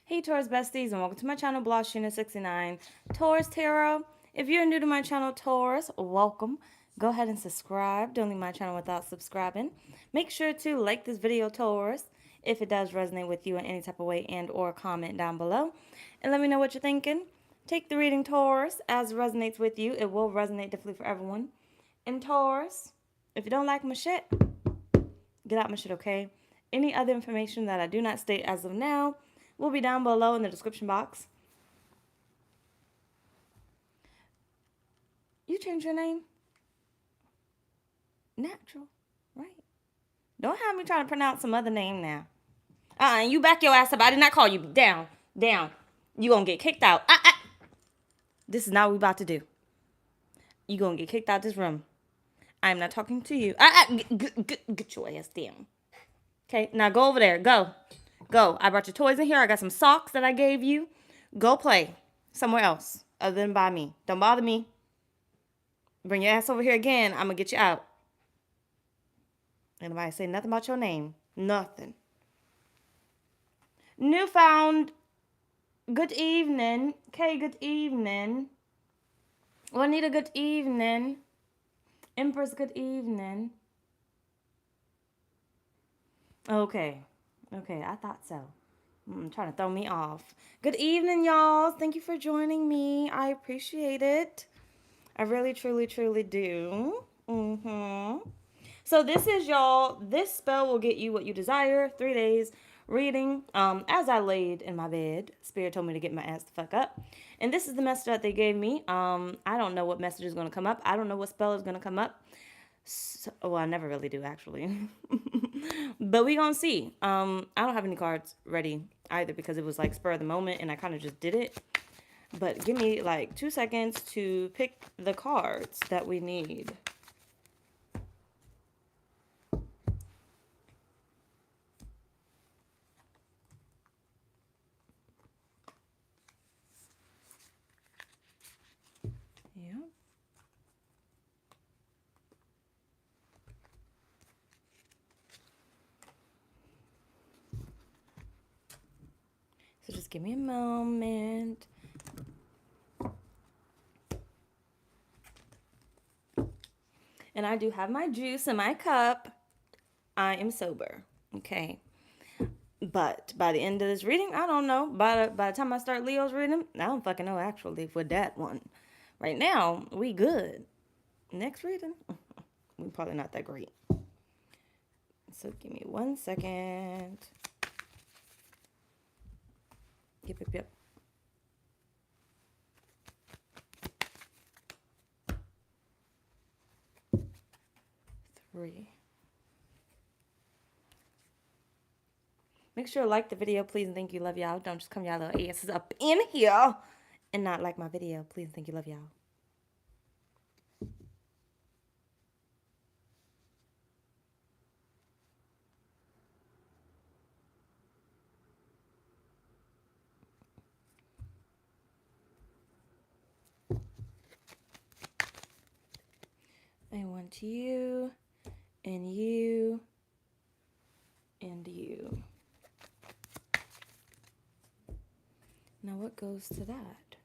Hey Taurus besties, and welcome to my channel, blahscrystalsale. Taurus Tarot. If you're new to my channel, Taurus, welcome. Go ahead and subscribe. Don't leave my channel without subscribing. Make sure to like this video, Taurus, if it does resonate with you in any type of way, and or comment down below. And let me know what you're thinking. Take the reading, Taurus, as it resonates with you. It will resonate differently for everyone. And Taurus, if you don't like my shit, get out my shit, okay? Any other information that I do not state as of now will be down below in the description box. You changed your name? Natural, right? Don't have me trying to pronounce some other name now. You back your ass up. I did not call you. Down, down. You gonna get kicked out. This is not what we about to do. You gonna get kicked out this room. I am not talking to you. Get your ass down. Okay, now go over there. Go. Go. I brought your toys in here. I got some socks that I gave you. Go play somewhere else other than by me. Don't bother me. Bring your ass over here again. I'm going to get you out. Anybody say nothing about your name? Nothing. Newfound. Good evening. Kay, good evening. Juanita, good evening. Empress, good evening. Okay. Okay, I thought so. Trying to throw me off. Good evening, y'all. Thank you for joining me. I appreciate it. I really, truly, truly do. So this is, y'all, this spell will get you what you desire. 3 days reading. As I laid in my bed, Spirit told me to get my ass the fuck up. And this is the message that they gave me. I don't know what message is going to come up. I don't know what spell is going to come up. So, well, I never really do, actually. But we gonna see. I don't have any cards ready either because it was like spur of the moment and I kind of just did it. But give me like 2 seconds to pick the cards that we need. Yeah. So just give me a moment. And I do have my juice in my cup. I am sober. Okay. But by the end of this reading, I don't know. By the time I start Leo's reading, I don't fucking know actually for that one. Right now, we good. Next reading, we probably not that great. So give me 1 second. Yep. 3. Make sure to like the video, please and thank you, love y'all. Don't just come y'all little asses up in here and not like my video, please and thank you, love y'all. I want you and you and you. Now what goes to that?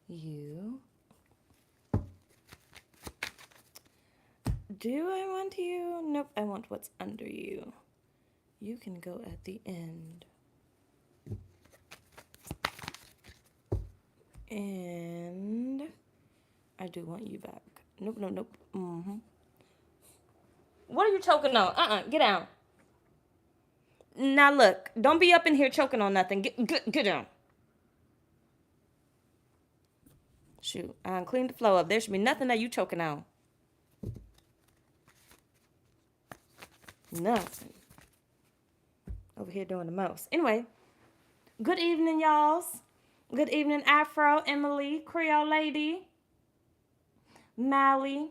You. Do I want you? Nope, I want what's under you. You can go at the end. And I do want you back. Nope. What are you choking on? Get down. Now look, don't be up in here choking on nothing. Get down. Shoot, I cleaned the flow up. There should be nothing that you choking on. Nothing. Over here doing the most. Anyway, good evening, y'alls. Good evening, Afro, Emily, Creole Lady, Mally.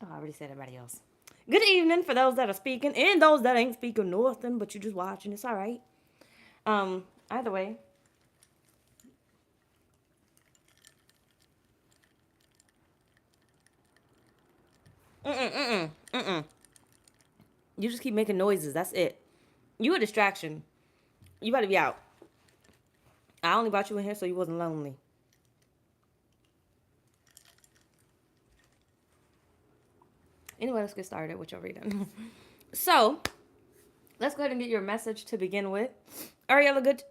Oh, I already said everybody else. Good evening for those that are speaking and those that ain't speaking nothing, but you just watching. It's all right. Either way. You just keep making noises. That's it. You a distraction. You better be out. I only brought you in here so you wasn't lonely. Anyway, let's get started with your reading. So, let's go ahead and get your message to begin with. Ariella, good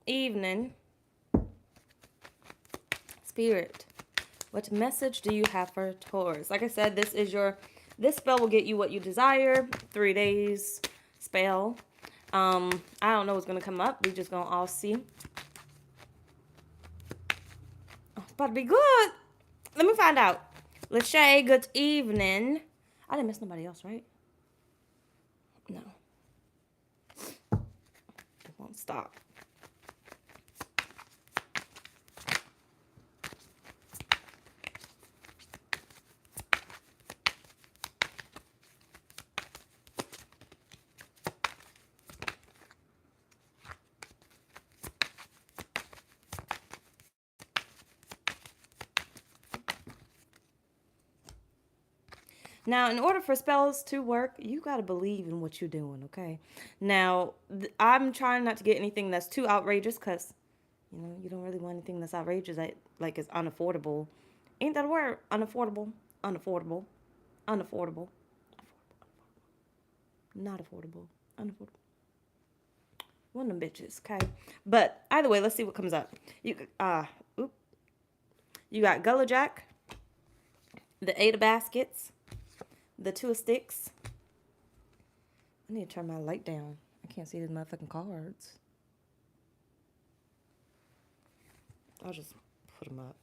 evening. Spirit, what message do you have for Taurus? Like I said, this spell will get you what you desire. 3 days spell. I don't know what's gonna come up. We just gonna all see. Oh, it's about to be good. Let me find out. Lachey, good evening. I didn't miss nobody else, right? No. It won't stop. Now, in order for spells to work, you got to believe in what you're doing, okay? Now, I'm trying not to get anything that's too outrageous because, you don't really want anything that's outrageous that, like, is unaffordable. Ain't that a word? Unaffordable. Unaffordable. Unaffordable. Not affordable. Unaffordable. One of them bitches, okay? But either way, let's see what comes up. You got Gullah Jack, the 8 of baskets, the 2 of sticks. I need to turn my light down. I can't see these motherfucking cards. I'll just put them up.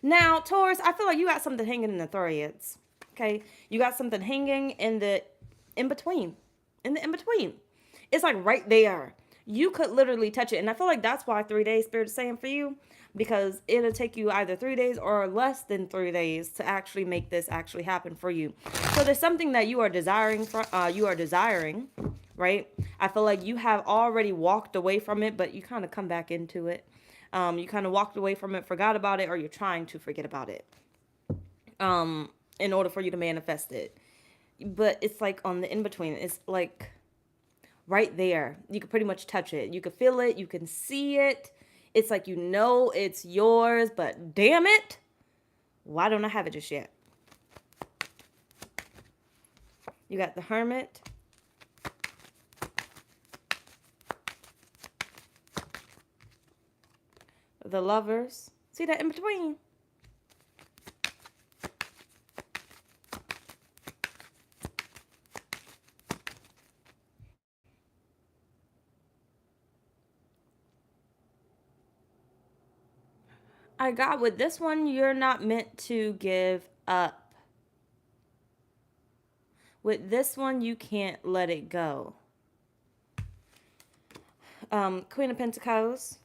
Now, Taurus, I feel like you got something hanging in the threads. Okay? You got something hanging in the in-between. In the in-between. It's like right there. You could literally touch it. And I feel like that's why 3 days Spirit is saying for you. Because it'll take you either 3 days or less than 3 days to actually make this actually happen for you. So there's something that you are desiring, right? I feel like you have already walked away from it, but you kind of come back into it. You kind of walked away from it, forgot about it, or you're trying to forget about it in order for you to manifest it. But it's like on the in-between. It's like right there. You can pretty much touch it. You can feel it. You can see it. It's like it's yours, but damn it, why don't I have it just yet? You got the Hermit. The Lovers. See that in between? I got with this one, you're not meant to give up. With this one, you can't let it go. Queen of Pentacles.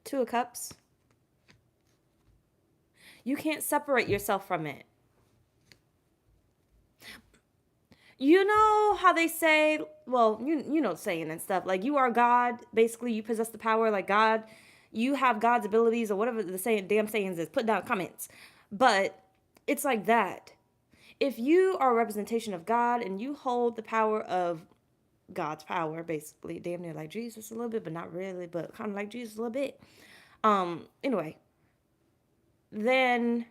Two of Cups. You can't separate yourself from it. You know how they say, well, you know saying and stuff, like you are God, basically you possess the power like God, you have God's abilities or whatever the damn sayings is, put down comments. But it's like that. If you are a representation of God and you hold the power of God's power, basically, damn near like Jesus a little bit, but not really, but kind of like Jesus a little bit. Anyway, then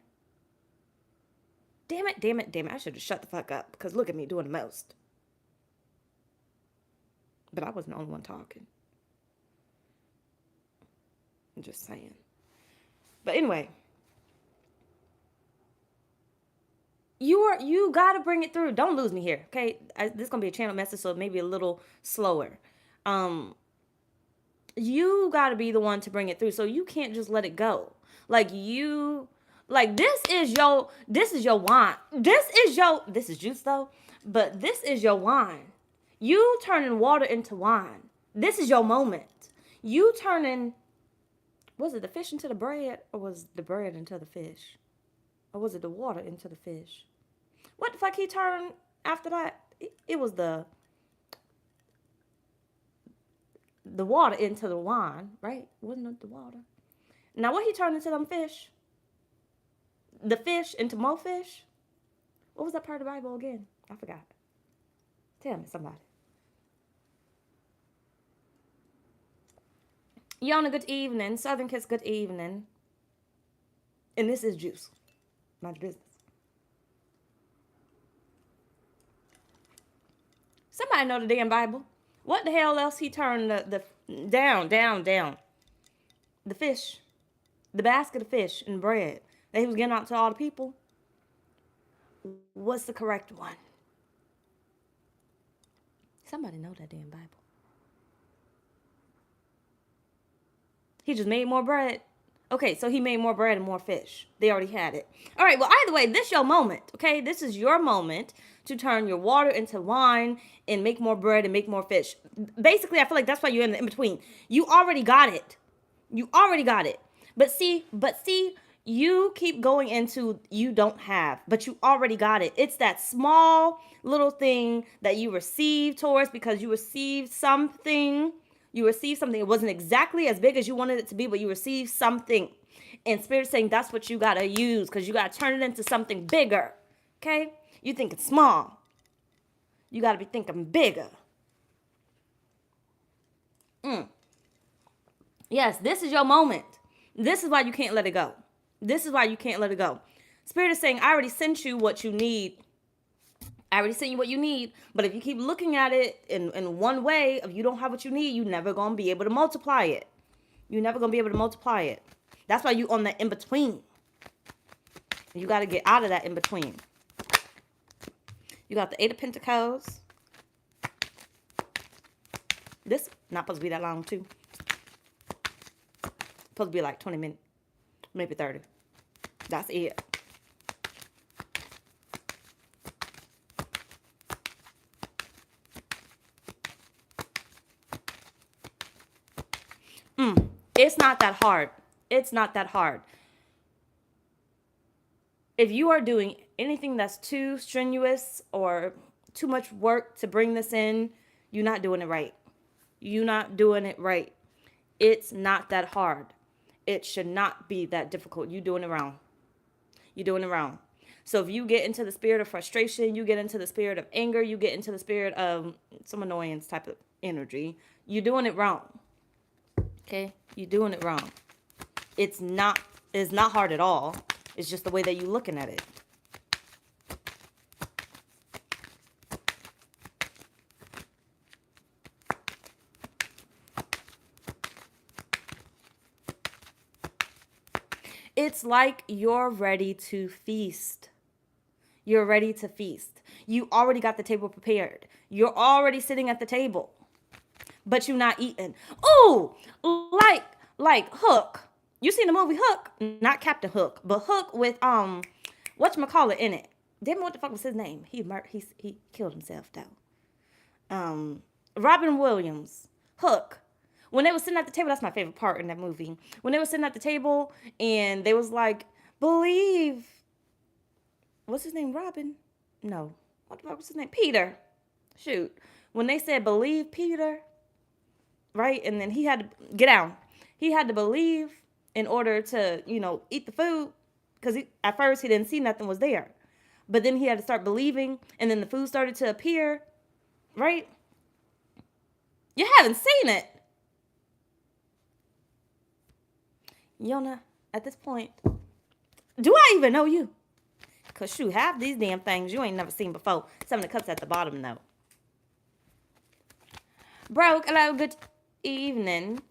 damn it. I should have shut the fuck up because look at me doing the most. But I wasn't the only one talking. I'm just saying. But anyway, you gotta bring it through. Don't lose me here, okay? This is gonna be a channel message, so maybe a little slower. You gotta be the one to bring it through. So you can't just let it go. Like this is your wine. This is juice though, but this is your wine. You turning water into wine. This is your moment. You turning, was it the fish into the bread or was the bread into the fish? Or was it the water into the fish? What the fuck he turned after that? It was the the water into the wine, right? Wasn't it the water? Now what he turned into them fish? The fish into more fish? What was that part of the Bible again? I forgot. Tell me, somebody. Yona, good evening. Southern Kiss, good evening. And this is juice. Not business. Somebody know the damn Bible. What the hell else he turned the down. The fish. The basket of fish and bread that he was getting out to all the people. What's the correct one? Somebody know that damn Bible. He just made more bread. Okay, so he made more bread and more fish. They already had it. All right, well, either way, this is your moment, okay? This is your moment to turn your water into wine and make more bread and make more fish. Basically, I feel like that's why you're in the in-between. You already got it. You already got it. But see, you keep going into you don't have, but you already got it. It's that small little thing that you received, Taurus, because you received something. You received something. It wasn't exactly as big as you wanted it to be, but you received something. And Spirit's saying that's what you got to use because you got to turn it into something bigger. Okay? You think it's small. You got to be thinking bigger. Yes, this is your moment. This is why you can't let it go. This is why you can't let it go. Spirit is saying, I already sent you what you need. I already sent you what you need. But if you keep looking at it in one way, if you don't have what you need, you're never going to be able to multiply it. You're never going to be able to multiply it. That's why you on the in-between. You got to get out of that in-between. You got the Eight of Pentacles. This not supposed to be that long, too. Supposed to be like 20 minutes. Maybe 30. That's it. It's not that hard. It's not that hard. If you are doing anything that's too strenuous or too much work to bring this in, you're not doing it right. You're not doing it right. It's not that hard. It should not be that difficult. You're doing it wrong. You're doing it wrong. So if you get into the spirit of frustration, you get into the spirit of anger, you get into the spirit of some annoyance type of energy, you're doing it wrong. Okay? You're doing it wrong. It's not hard at all. It's just the way that you're looking at it. It's like you're ready to feast. You're ready to feast. You already got the table prepared. You're already sitting at the table, but you're not eating. Ooh, like Hook. You seen the movie Hook? Not Captain Hook, but Hook with whatchamacallit in it. Damn, what the fuck was his name? He killed himself though. Robin Williams. Hook. When they were sitting at the table, that's my favorite part in that movie. When they were sitting at the table and they was like, believe. What's his name? Robin? No. What the fuck was his name? Peter. Shoot. When they said believe Peter, right? And then he had to get down. He had to believe in order to, eat the food. Because at first he didn't see nothing was there. But then he had to start believing. And then the food started to appear. Right? You haven't seen it. Yona, at this point, do I even know you? Because, shoot, half these damn things you ain't never seen before. Some of the cups at the bottom, though. Broke, hello, good evening.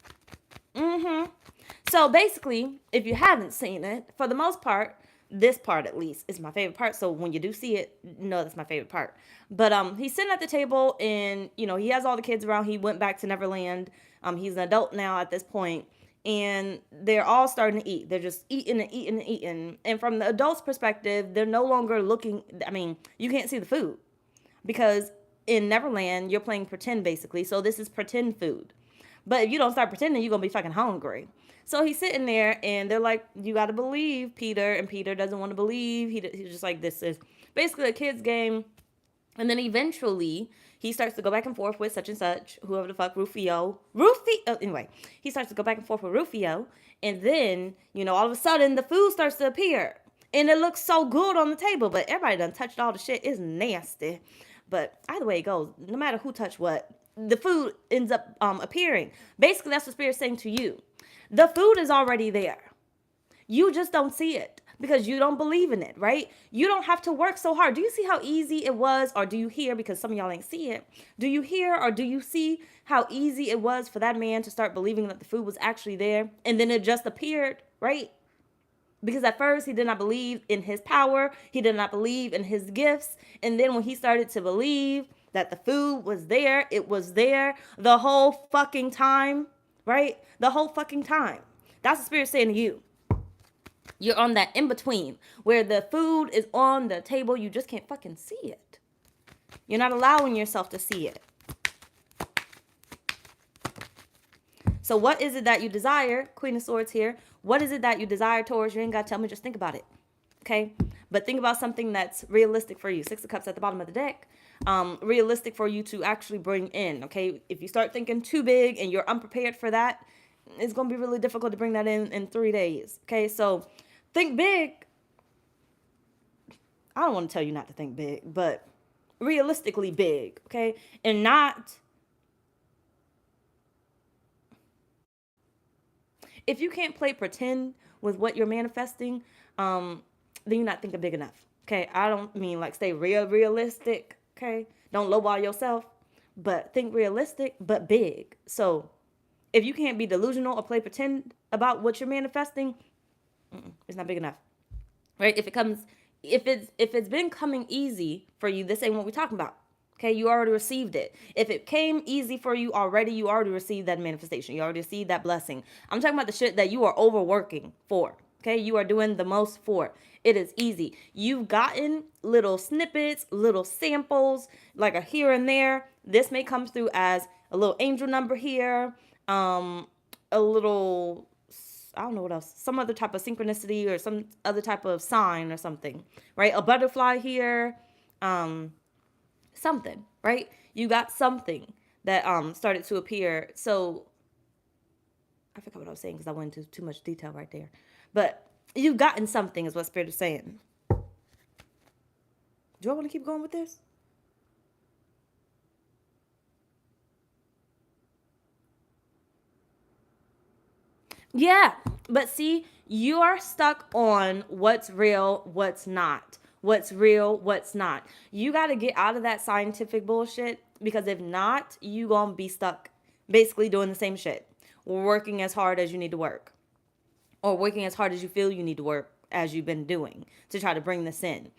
So, basically, if you haven't seen it, for the most part, this part, at least, is my favorite part. So, when you do see it, no, that's my favorite part. But he's sitting at the table, and, he has all the kids around. He went back to Neverland. He's an adult now at this point. And they're all starting to eat. They're just eating and eating and eating. And from the adult's perspective, they're no longer looking. I mean, you can't see the food. Because in Neverland, you're playing pretend, basically. So this is pretend food. But if you don't start pretending, you're going to be fucking hungry. So he's sitting there, and they're like, you got to believe, Peter. And Peter doesn't want to believe. He's just like, this is basically a kid's game. And then eventually he starts to go back and forth with such and such, whoever the fuck, anyway, he starts to go back and forth with Rufio. And then, all of a sudden the food starts to appear. And it looks so good on the table, but everybody done touched all the shit. It's nasty. But either way it goes, no matter who touched what, the food ends up appearing. Basically, that's what Spirit's saying to you. The food is already there. You just don't see it because you don't believe in it, right? You don't have to work so hard. Do you see how easy it was? Or do you hear, because some of y'all ain't see it, do you hear or do you see how easy it was for that man to start believing that the food was actually there and then it just appeared, right? Because at first he did not believe in his power. He did not believe in his gifts. And then when he started to believe that the food was there, it was there the whole fucking time, right? The whole fucking time. That's the Spirit saying to you. You're on that in between where the food is on the table. You just can't fucking see it. You're not allowing yourself to see it. So what is it that you desire? Queen of Swords here. What is it that you desire, Taurus? You ain't got to tell me. Just think about it. Okay? But think about something that's realistic for you. Six of Cups at the bottom of the deck. Realistic for you to actually bring in. Okay? If you start thinking too big and you're unprepared for that, it's going to be really difficult to bring that in 3 days. Okay? So think big. I don't want to tell you not to think big, but realistically big. Okay? And not... If you can't play pretend with what you're manifesting, then you're not thinking big enough. Okay, I don't mean like stay realistic. Okay, don't lowball yourself, but think realistic, but big. So if you can't be delusional or play pretend about what you're manifesting, it's not big enough, right? If it's been coming easy for you, this ain't what we're talking about. Okay, you already received it. If it came easy for you already, you already received that manifestation. You already received that blessing. I'm talking about the shit that you are overworking for. Okay, you are doing the most for. It is easy. You've gotten little snippets, little samples, like a here and there. This may come through as a little angel number here, a little, I don't know what else, some other type of synchronicity or some other type of sign or something, right? A butterfly here, something, right? You got something that started to appear. So I forgot what I was saying because I went into too much detail right there. But you've gotten something is what Spirit is saying. Do I want to keep going with this? Yeah, but see, you are stuck on what's real, what's not. What's real, what's not. You got to get out of that scientific bullshit because if not, you going to be stuck basically doing the same shit. Working as hard as you need to work. Or working as hard as you feel you need to work as you've been doing to try to bring this in.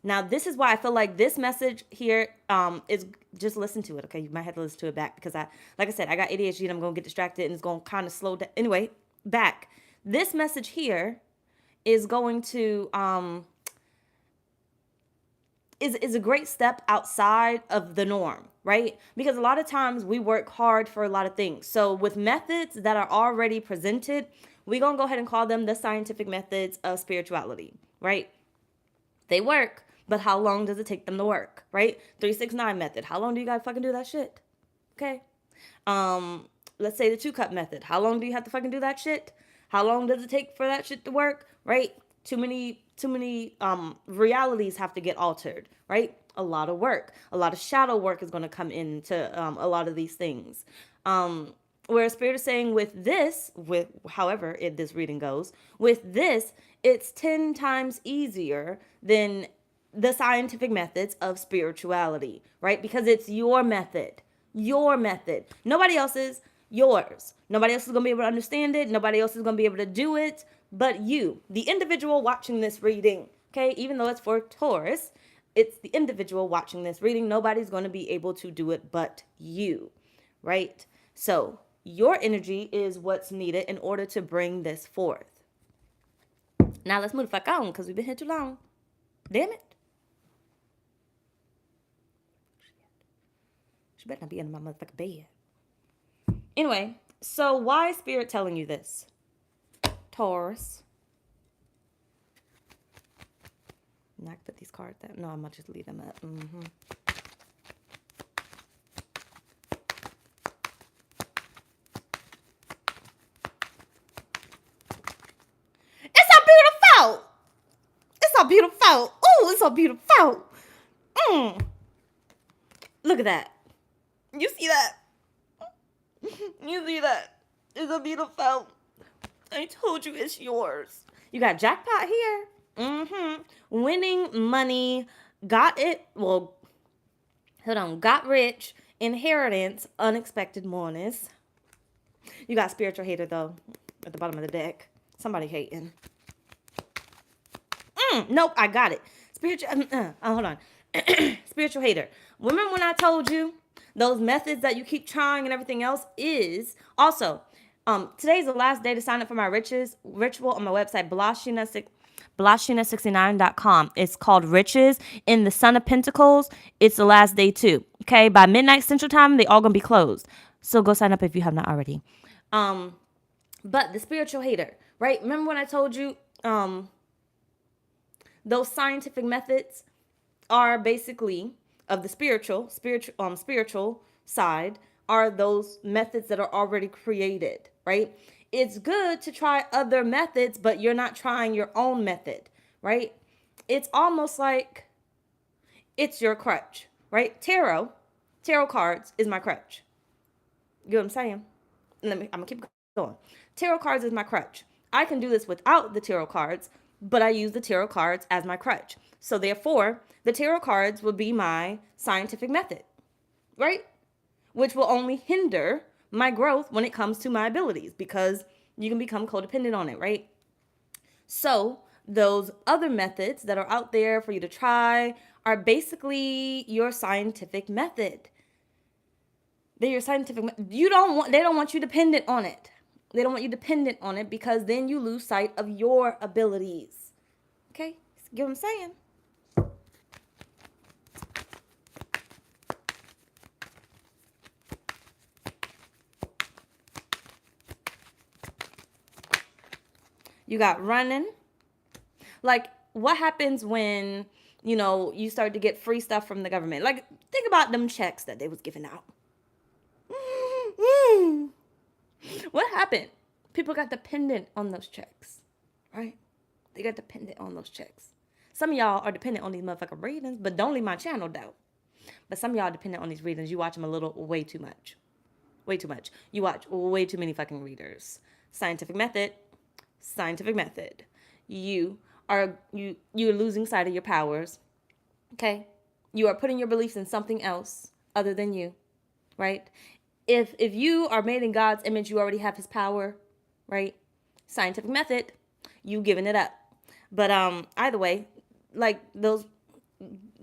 Now, this is why I feel like this message here is just listen to it. Okay, you might have to listen to it back because like I said, I got ADHD and I'm going to get distracted and it's going to kind of slow down. Anyway, back. This message here is going to is a great step outside of the norm, right? Because a lot of times we work hard for a lot of things. So with methods that are already presented, we're going to go ahead and call them the scientific methods of spirituality, right? They work, but how long does it take them to work, right? 369 method. How long do you gotta fucking do that shit? Okay. Let's say the 2-cup method. How long do you have to fucking do that shit? How long does it take for that shit to work, right? Too many realities have to get altered, right? A lot of work. A lot of shadow work is going to come into a lot of these things. Whereas Spirit is saying with this, with however this reading goes, with this, it's 10 times easier than the scientific methods of spirituality, right? Because it's your method. Your method. Nobody else's, yours. Nobody else is going to be able to understand it. Nobody else is going to be able to do it but you, the individual watching this reading. Okay, even though it's for Taurus, it's the individual watching this reading. Nobody's going to be able to do it but you, right? So your energy is what's needed in order to bring this forth. Now let's move the fuck on because we've been here too long. Damn it. She better not be in my motherfucking bed. Anyway, so why is Spirit telling you this? Taurus. I'm not gonna put these cards down. No, I'm gonna just leave them up. It's so beautiful. Look at that. You see that? You see that? It's a beautiful. I told you it's yours. You got jackpot here. Winning money. Got it. Well, hold on. Got rich. Inheritance. Unexpected bonus. You got spiritual hater, though, at the bottom of the deck. Somebody hating. Nope, I got it. Spiritual. Hold on. Spiritual hater. Remember when I told you those methods that you keep trying and everything else is also. Today's the last day to sign up for my riches ritual on my website, blahscrystalsale.com. It's called Riches in the Sun of Pentacles. It's the last day too. Okay, by midnight Central Time, they all gonna be closed. So go sign up if you have not already. But the spiritual hater, right? Remember when I told you those scientific methods are basically of the spiritual side are those methods that are already created, right? It's good to try other methods, but you're not trying your own method, right? It's almost like it's your crutch, right? Tarot cards is my crutch. You know what I'm saying? I'm gonna keep going. Tarot cards is my crutch. I can do this without the tarot cards, but I use the tarot cards as my crutch. So therefore, the tarot cards will be my scientific method, right? Which will only hinder my growth when it comes to my abilities because you can become codependent on it, right? So those other methods that are out there for you to try are basically your scientific method. They're your scientific method. They don't want you dependent on it. They don't want you dependent on it because then you lose sight of your abilities. Okay? Get what I'm saying? You got running. Like, what happens when, you start to get free stuff from the government? Like, think about them checks that they was giving out. What happened? People got dependent on those checks, right? They got dependent on those checks. Some of y'all are dependent on these motherfucking readings, but don't leave my channel, though. But some of y'all dependent on these readings. You watch them way too much. Way too much. You watch way too many fucking readers. Scientific method. You're losing sight of your powers. Okay? You are putting your beliefs in something else other than you, right? If you are made in God's image, you already have his power, right? Scientific method, you giving it up. But either way, like those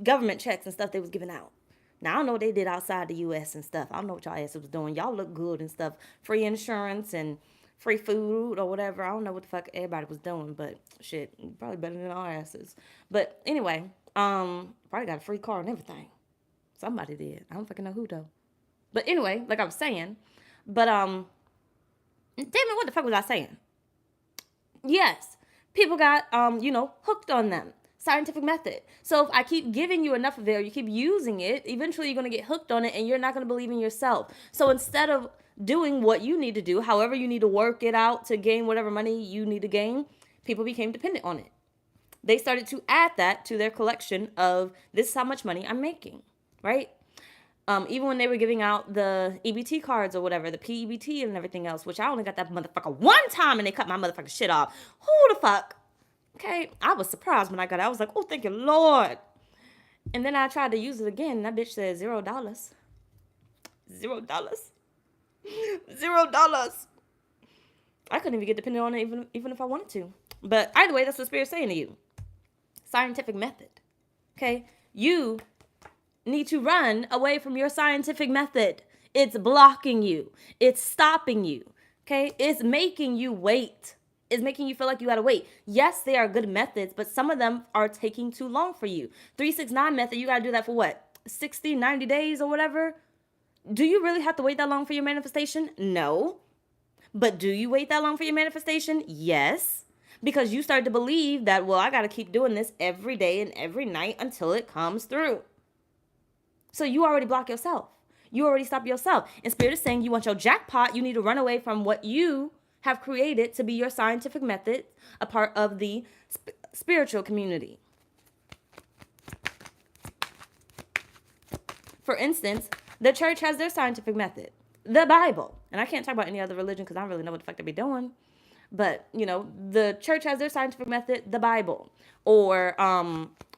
government checks and stuff they was giving out. Now, I don't know what they did outside the U.S. and stuff. I don't know what y'all asses was doing. Y'all look good and stuff. Free insurance and free food or whatever. I don't know what the fuck everybody was doing, but shit, probably better than our asses. But anyway, probably got a free car and everything. Somebody did. I don't fucking know who though. But anyway, like I was saying, but damn it, what the fuck was I saying? Yes, people got hooked on them. Scientific method. So if I keep giving you enough of it or you keep using it, eventually you're going to get hooked on it and you're not going to believe in yourself. So instead of doing what you need to do, however you need to work it out to gain whatever money you need to gain, people became dependent on it. They started to add that to their collection of this is how much money I'm making, right? Even when they were giving out the EBT cards or whatever, the PEBT and everything else, which I only got that motherfucker one time and they cut my motherfucking shit off. Who the fuck? Okay, I was surprised when I got it. I was like, oh, thank you, Lord. And then I tried to use it again, and that bitch said $0. $0. $0. I couldn't even get dependent on it even if I wanted to. But either way, that's what Spirit's saying to you. Scientific method. Okay? You need to run away from your scientific method. It's blocking you. It's stopping you. Okay? It's making you wait. It's making you feel like you gotta wait. Yes, they are good methods, but some of them are taking too long for you. 369 method, you gotta do that for what? 60, 90 days or whatever? Do you really have to wait that long for your manifestation? No. But do you wait that long for your manifestation? Yes. Because you start to believe that, well, I gotta keep doing this every day and every night until it comes through. So you already block yourself. You already stop yourself. And Spirit is saying you want your jackpot, you need to run away from what you have created to be your scientific method, a part of the spiritual community. For instance, the church has their scientific method, the Bible. And I can't talk about any other religion because I don't really know what the fuck they be doing. But, the church has their scientific method, the Bible, or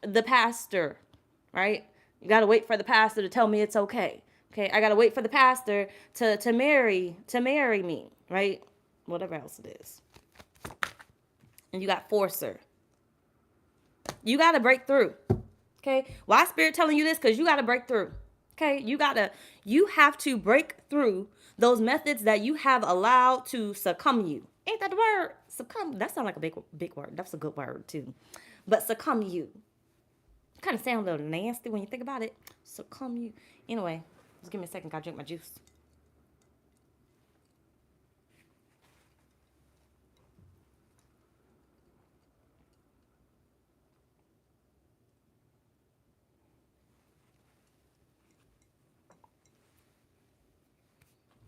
the pastor, right? You got to wait for the pastor to tell me it's okay. Okay, I got to wait for the pastor to marry me, right? Whatever else it is. And you got forcer. You got to break through. Okay? Why Spirit telling you this? Because you got to break through. Okay? You have to break through those methods that you have allowed to succumb you. Ain't that the word? Succumb. That sounds like a big word. That's a good word too. But succumb you. Kind of sound a little nasty when you think about it. Succumb you. Anyway, just give me a second. Gotta drink my juice.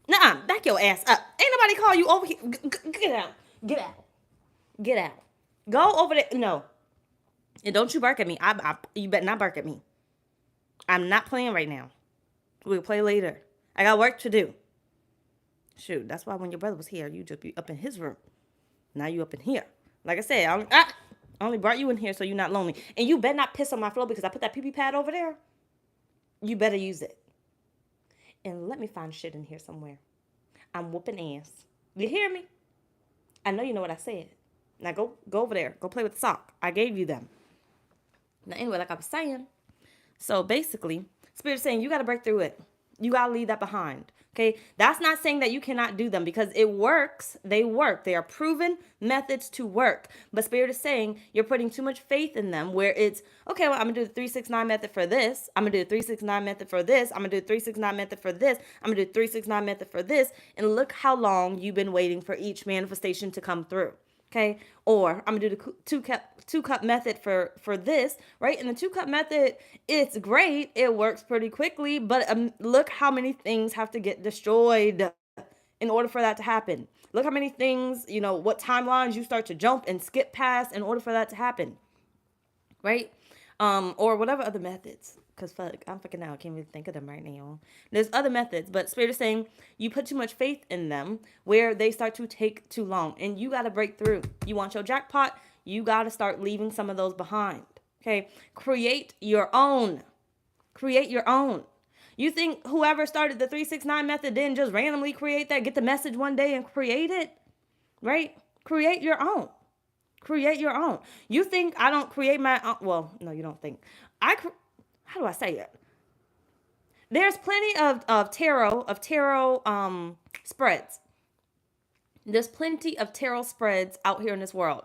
Nuh-uh, back your ass up. Ain't nobody call you over here. Get out. Get out. Get out. Go over there. No. And don't you bark at me. You better not bark at me. I'm not playing right now. We'll play later. I got work to do. Shoot, that's why when your brother was here, you just be up in his room. Now you up in here. Like I said, I only brought you in here so you're not lonely. And you better not piss on my floor because I put that pee-pee pad over there. You better use it. And let me find shit in here somewhere. I'm whooping ass. You hear me? I know you know what I said. Now go over there. Go play with the sock. I gave you them. Now anyway, like I was saying. So basically, Spirit's saying you got to break through it. You got to leave that behind. Okay? That's not saying that you cannot do them because it works. They work. They are proven methods to work. But Spirit is saying you're putting too much faith in them where it's, okay, well, I'm going to do the 369 method for this. I'm going to do the 369 method for this. I'm going to do the 369 method for this. I'm going to do the 369 method for this. And look how long you've been waiting for each manifestation to come through. Okay, or I'm gonna do the two cup method for this, right? And the 2-cup method, it's great, it works pretty quickly, but look how many things have to get destroyed in order for that to happen. Look how many things, what timelines you start to jump and skip past in order for that to happen, right? Or whatever other methods. Because I'm fucking out. I can't even think of them right now. There's other methods, but Spirit is saying you put too much faith in them where they start to take too long. And you got to break through. You want your jackpot, you got to start leaving some of those behind. Okay? Create your own. Create your own. You think whoever started the 369 method didn't just randomly create that, get the message one day and create it? Right? Create your own. Create your own. You think I don't create my own? Well, no, you don't think. How do I say it? There's plenty of tarot spreads. There's plenty of tarot spreads out here in this world.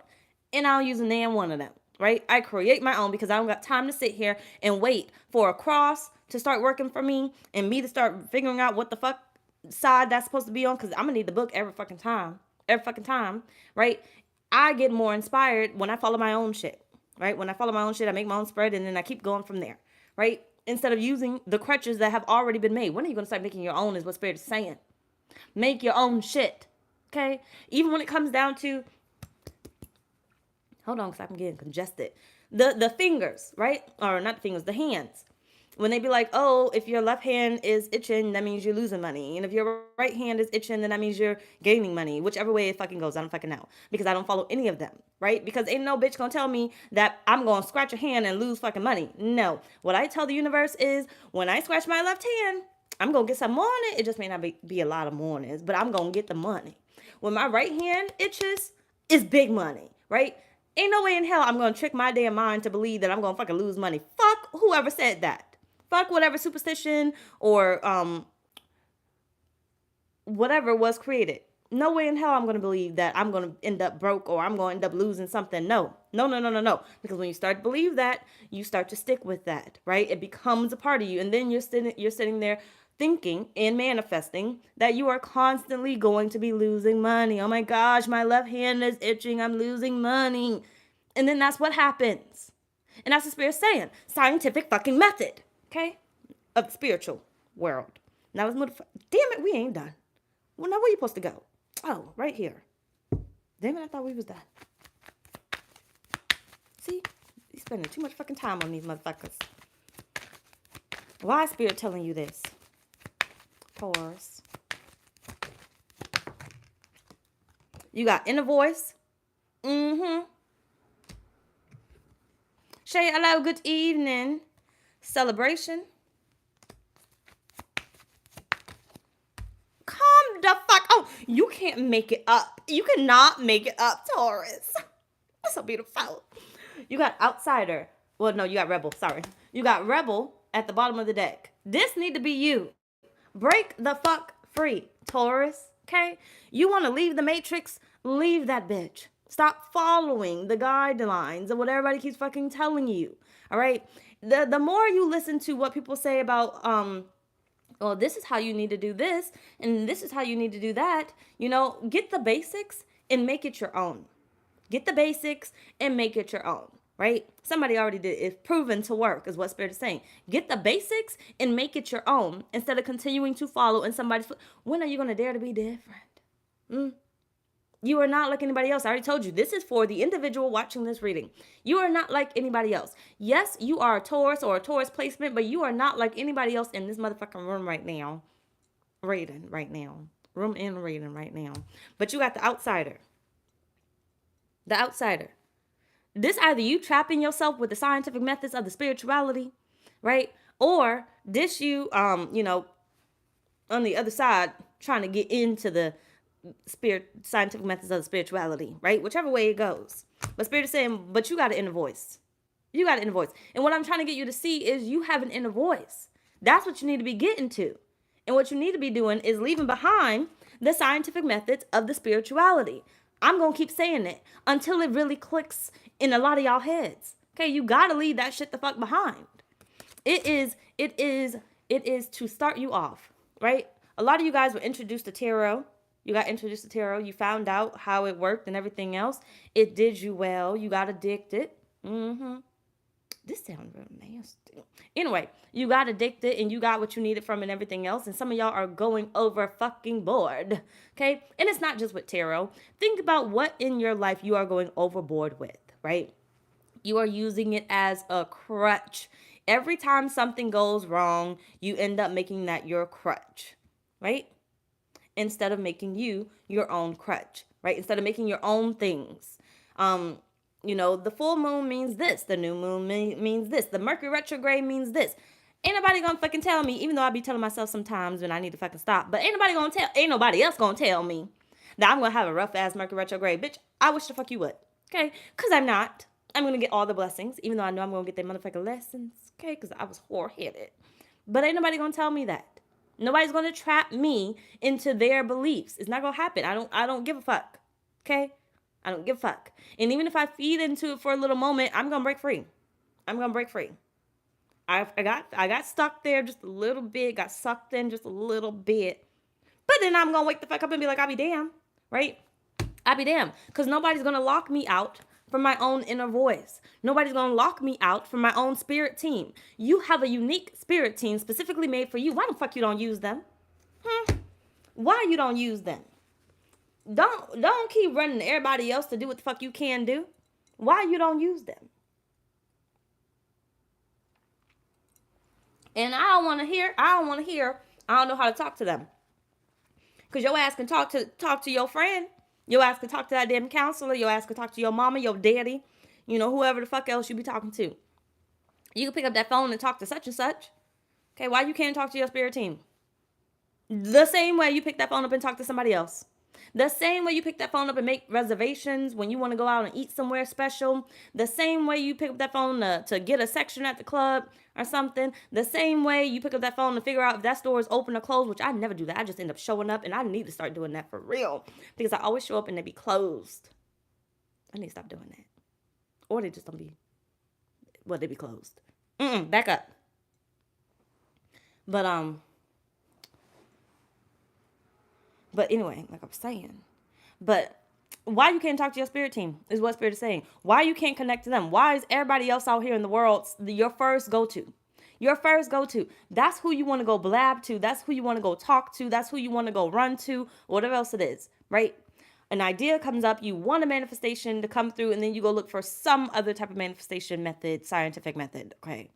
And I'll use a damn one of them, right? I create my own because I don't got time to sit here and wait for a cross to start working for me and me to start figuring out what the fuck side that's supposed to be on because I'm going to need the book every fucking time, right? I get more inspired when I follow my own shit, right? When I follow my own shit, I make my own spread and then I keep going from there. Right? Instead of using the crutches that have already been made. When are you going to start making your own is what Spirit is saying. Make your own shit. Okay? Even when it comes down to, hold on because I'm getting congested. The fingers, right? Or not the fingers, the hands. When they be like, oh, if your left hand is itching, that means you're losing money. And if your right hand is itching, then that means you're gaining money. Whichever way it fucking goes, I don't fucking know. Because I don't follow any of them, right? Because ain't no bitch gonna tell me that I'm gonna scratch a hand and lose fucking money. No. What I tell the universe is, when I scratch my left hand, I'm gonna get some money. It just may not be a lot of monies, but I'm gonna get the money. When my right hand itches, it's big money, right? Ain't no way in hell I'm gonna trick my damn mind to believe that I'm gonna fucking lose money. Fuck whoever said that. Fuck whatever superstition or whatever was created. No way in hell I'm going to believe that I'm going to end up broke or I'm going to end up losing something. No. Because when you start to believe that, you start to stick with that, right? It becomes a part of you. And then you're sitting there thinking and manifesting that you are constantly going to be losing money. Oh my gosh, my left hand is itching. I'm losing money. And then that's what happens. And that's the Spirit saying. Scientific fucking method. Okay? Of the spiritual world. Now let's move. Damn it, we ain't done. Well, now where you supposed to go? Oh, right here. Damn it, I thought we was done. See? You spending too much fucking time on these motherfuckers. Why is Spirit telling you this? Taurus. You got inner voice. Shay, hello, good evening. Celebration. Calm the fuck. Oh, you can't make it up. You cannot make it up, Taurus. That's so beautiful. You got outsider. Well, no, you got rebel. Sorry. You got rebel at the bottom of the deck. This need to be you. Break the fuck free, Taurus. Okay? You want to leave the matrix? Leave that bitch. Stop following the guidelines of what everybody keeps fucking telling you. All right? The more you listen to what people say about well, this is how you need to do this, and this is how you need to do that. Get the basics and make it your own. Get the basics and make it your own, right? Somebody already did it. It's proven to work, is what Spirit is saying. Get the basics and make it your own instead of continuing to follow in somebody's. When are you going to dare to be different? You are not like anybody else. I already told you, this is for the individual watching this reading. You are not like anybody else. Yes, you are a Taurus or a Taurus placement, but you are not like anybody else in this motherfucking room right now. Reading right now. Room and reading right now. But you got the outsider. The outsider. This either you trapping yourself with the scientific methods of the spirituality, right? Or this you, on the other side, trying to get into the scientific methods of the spirituality, right? Whichever way it goes. But Spirit is saying, but you got an inner voice. You got an inner voice. And what I'm trying to get you to see is you have an inner voice. That's what you need to be getting to. And what you need to be doing is leaving behind the scientific methods of the spirituality. I'm going to keep saying it until it really clicks in a lot of y'all heads. Okay, you got to leave that shit the fuck behind. It is to start you off, right? A lot of you guys were introduced to tarot. You got introduced to tarot. You found out how it worked and everything else. It did you well. You got addicted. This sounds real nasty. Anyway, you got addicted and you got what you needed from it and everything else. And some of y'all are going over fucking board. Okay? And it's not just with tarot. Think about what in your life you are going overboard with, right? You are using it as a crutch. Every time something goes wrong, you end up making that your crutch, right? Instead of making you your own crutch, right? Instead of making your own things. The full moon means this. The new moon means this. The Mercury retrograde means this. Ain't nobody gonna fucking tell me, even though I be telling myself sometimes when I need to fucking stop, but ain't nobody else gonna tell me that I'm gonna have a rough ass Mercury retrograde. Bitch, I wish the fuck you would. Okay? Because I'm not. I'm gonna get all the blessings, even though I know I'm gonna get their motherfucking lessons. Okay? Because I was hard-headed. But ain't nobody gonna tell me that. Nobody's going to trap me into their beliefs. It's not going to happen. I don't give a fuck. Okay? I don't give a fuck. And even if I feed into it for a little moment, I'm going to break free. I'm going to break free. I got stuck there just a little bit, got sucked in just a little bit. But then I'm going to wake the fuck up and be like, I'll be damned, right? I'll be damned. Because nobody's going to lock me out from my own inner voice. Nobody's going to lock me out from my own spirit team. You have a unique spirit team specifically made for you. Why the fuck you don't use them? Why you don't use them? Don't keep running to everybody else to do what the fuck you can do. Why you don't use them? And I don't want to hear. I don't know how to talk to them. Because your ass can talk to your friend. Your ass can talk to that damn counselor. Your ass can talk to your mama, your daddy. Whoever the fuck else you be talking to. You can pick up that phone and talk to such and such. Okay, why you can't talk to your spirit team? The same way you pick that phone up and talk to somebody else. The same way you pick that phone up and make reservations when you want to go out and eat somewhere special. The same way you pick up that phone to get a section at the club or something. The same way you pick up that phone to figure out if that store is open or closed, which I never do that. I just end up showing up, and I need to start doing that for real. Because I always show up and they be closed. I need to stop doing that. Or they just don't be, they be closed. Back up. But anyway, like I was saying. But why you can't talk to your spirit team is what Spirit is saying. Why you can't connect to them. Why is everybody else out here in the world your first go-to? Your first go-to. That's who you want to go blab to. That's who you want to go talk to. That's who you want to go run to. Whatever else it is, right? An idea comes up. You want a manifestation to come through. And then you go look for some other type of manifestation method, scientific method, okay?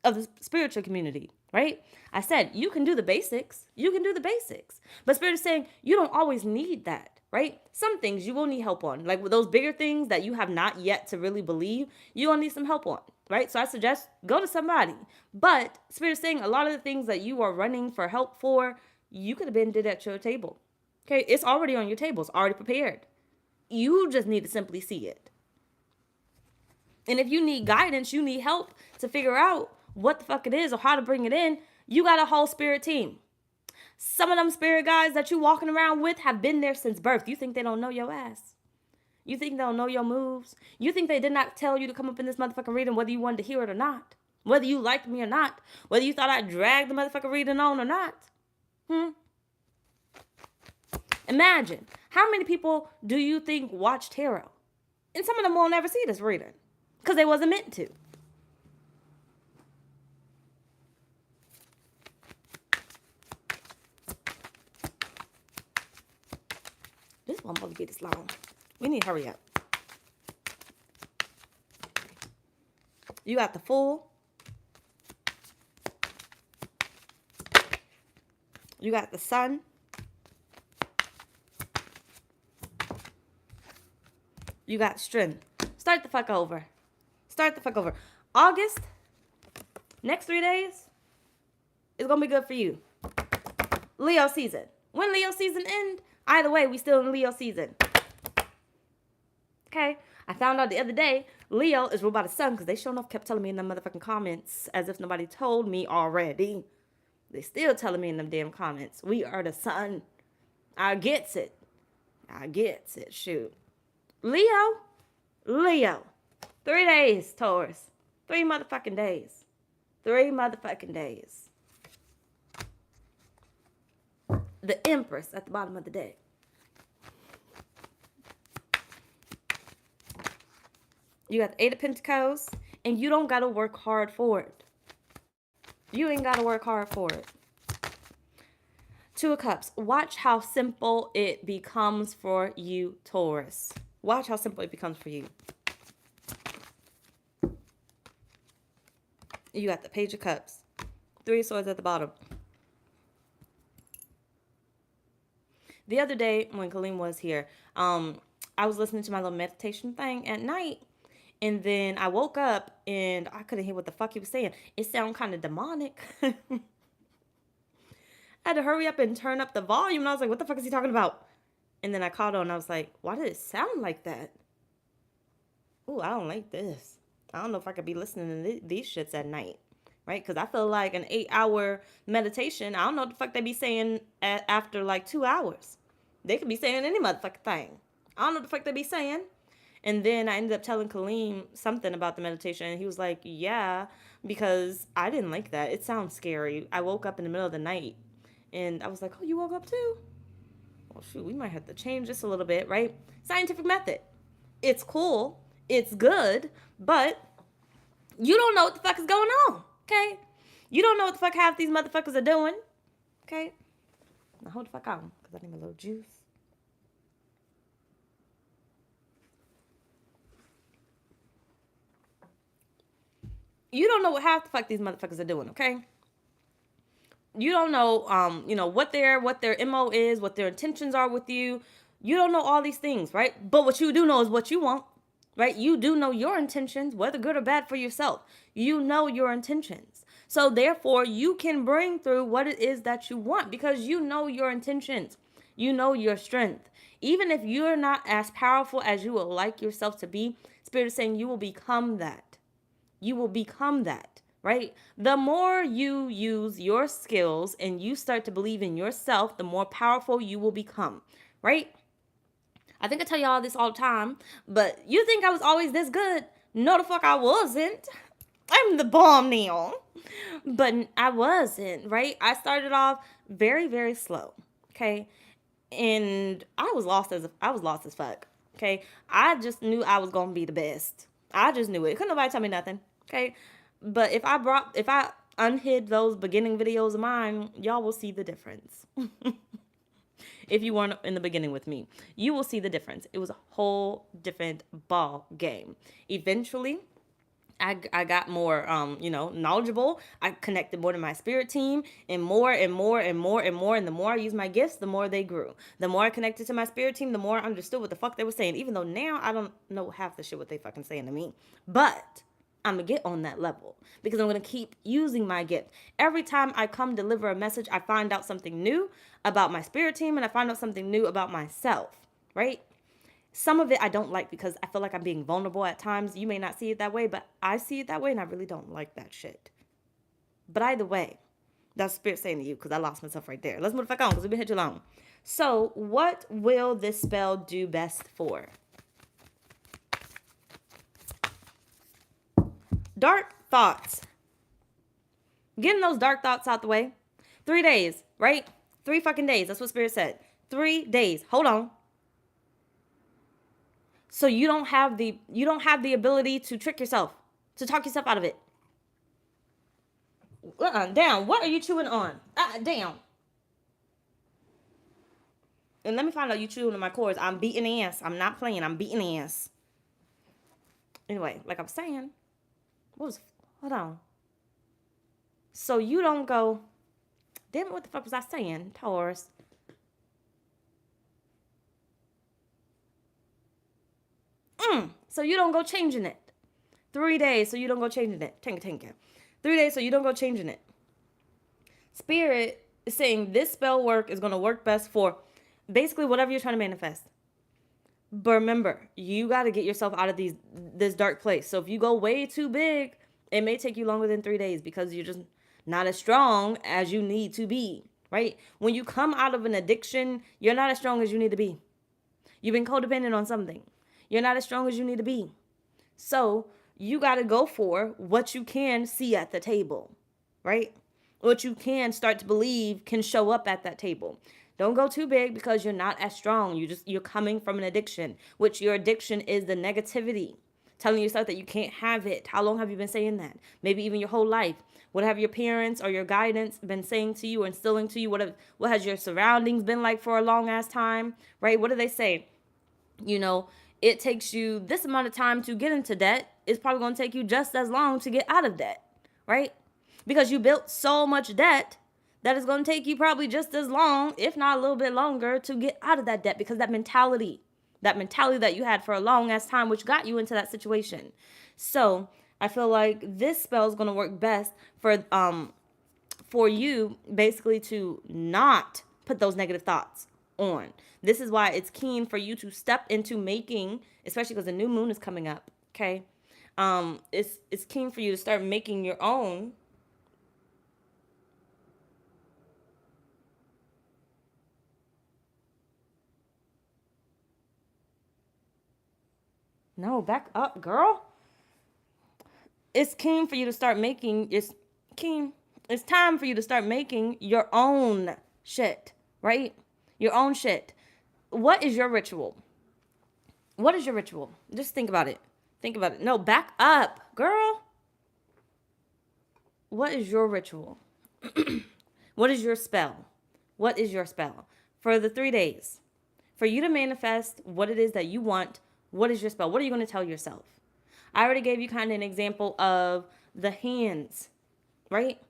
of the spiritual community, right? I said, you can do the basics. You can do the basics. But Spirit is saying you don't always need that, right? Some things you will need help on. Like with those bigger things that you have not yet to really believe, you will need some help on, right? So I suggest go to somebody. But Spirit is saying a lot of the things that you are running for help for, you could have been did at your table. Okay, it's already on your table. It's already prepared. You just need to simply see it. And if you need guidance, you need help to figure out what the fuck it is or how to bring it in, you got a whole spirit team. Some of them spirit guys that you walking around with have been there since birth. You think they don't know your ass? You think they don't know your moves? You think they did not tell you to come up in this motherfucking reading whether you wanted to hear it or not? Whether you liked me or not? Whether you thought I'd drag the motherfucking reading on or not? Imagine, how many people do you think watch tarot? And some of them won't ever see this reading because they wasn't meant to. This one supposed to be this long. We need to hurry up. You got the Fool. You got the Sun. You got Strength. Start the fuck over. Start the fuck over. August, next 3 days, is going to be good for you. Leo season. When Leo season end, either way, we still in Leo season. Okay? I found out the other day, Leo is ruled by the sun because they sure enough kept telling me in the motherfucking comments as if nobody told me already. They still telling me in them damn comments, we are the sun. I gets it. I gets it. Shoot. Leo. 3 days, Taurus. 3 motherfucking days. 3 motherfucking days. The Empress at the bottom of the day. You got the 8 of Pentacles, and you don't got to work hard for it. You ain't got to work hard for it. 2 of Cups. Watch how simple it becomes for you, Taurus. Watch how simple it becomes for you. You got the Page of Cups. 3 of Swords at the bottom. The other day when Kaleem was here, I was listening to my little meditation thing at night. And then I woke up and I couldn't hear what the fuck he was saying. It sounded kind of demonic. I had to hurry up and turn up the volume. And I was like, what the fuck is he talking about? And then I caught on and I was like, why did it sound like that? Ooh, I don't like this. I don't know if I could be listening to these shits at night. Right? Because I feel like an 8-hour meditation, I don't know what the fuck they be saying after like 2 hours. They could be saying any motherfucking thing. I don't know what the fuck they be saying. And then I ended up telling Kaleem something about the meditation. And he was like, yeah, because I didn't like that. It sounds scary. I woke up in the middle of the night. And I was like, oh, you woke up too? Well, shoot, we might have to change this a little bit, right? Scientific method. It's cool. It's good. But you don't know what the fuck is going on, okay? You don't know what the fuck half these motherfuckers are doing, okay? Now hold the fuck on, because I need a little juice. You don't know what half the fuck these motherfuckers are doing, okay? You don't know, what their MO is, what their intentions are with you. You don't know all these things, right? But what you do know is what you want, right? You do know your intentions, whether good or bad for yourself. You know your intentions. So therefore, you can bring through what it is that you want because you know your intentions. You know your strength. Even if you're not as powerful as you would like yourself to be, Spirit is saying you will become that. You will become that, right? The more you use your skills and you start to believe in yourself, the more powerful you will become, right? I think I tell y'all this all the time, but you think I was always this good? No, the fuck I wasn't. I'm the bomb now. But I wasn't, right? I started off very, very slow, okay? And I was lost as fuck, okay? I just knew I was gonna be the best. I just knew it. Couldn't nobody tell me nothing. Okay, but if I unhid those beginning videos of mine, y'all will see the difference. If you weren't in the beginning with me, you will see the difference. It was a whole different ball game. Eventually, I got more, knowledgeable. I connected more to my spirit team, and more and more and more and more. And the more I used my gifts, the more they grew. The more I connected to my spirit team, the more I understood what the fuck they were saying. Even though now I don't know half the shit what they fucking saying to me. But I'm going to get on that level because I'm going to keep using my gift. Every time I come deliver a message, I find out something new about my spirit team, and I find out something new about myself, right? Some of it I don't like because I feel like I'm being vulnerable at times. You may not see it that way, but I see it that way, and I really don't like that shit. But either way, that's spirit saying to you, because I lost myself right there. Let's move the fuck on because we've been here too long. So what will this spell do best for? Dark thoughts. Getting those dark thoughts out the way. 3 days, right? 3 fucking days. That's what spirit said. 3 days. Hold on. So you don't have the ability to trick yourself, to talk yourself out of it. Down. What are you chewing on? Down. And let me find out you chewing on my cords. I'm beating ass. I'm not playing. I'm beating ass. Anyway, like I'm saying, hold on. So you don't go, damn it, what the fuck was I saying, Taurus? So you don't go changing it. 3 days, so you don't go changing it. Tinka. 3 days, so you don't go changing it. Spirit is saying this spell work is going to work best for basically whatever you're trying to manifest. But remember, you got to get yourself out of this dark place. So if you go way too big, it may take you longer than 3 days because you're just not as strong as you need to be, right? When you come out of an addiction, you're not as strong as you need to be. You've been codependent on something. You're not as strong as you need to be. So you got to go for what you can see at the table, right? What you can start to believe can show up at that table. Don't go too big because you're not as strong. You're coming from an addiction, which your addiction is the negativity. Telling yourself that you can't have it. How long have you been saying that? Maybe even your whole life. What have your parents or your guidance been saying to you or instilling to you? What has your surroundings been like for a long ass time, right? What do they say? It takes you this amount of time to get into debt. It's probably going to take you just as long to get out of debt, right? Because you built so much debt that it's going to take you probably just as long, if not a little bit longer, to get out of that debt because that mentality that you had for a long ass time, which got you into that situation. So I feel like this spell is going to work best for you basically to not put those negative thoughts on. This is why it's keen for you to step into making, especially because the new moon is coming up, okay? It's keen for you to start making your own No, back up, girl. It's keen for you to start making it's time for you to start making your own shit, right? Your own shit. What is your ritual? What is your ritual? Just think about it. Think about it. No, back up, girl. What is your ritual? What is your spell? What is your spell? For the 3 days, for you to manifest what it is that you want, what is your spell? What are you going to tell yourself? I already gave you kind of an example of the hands, right?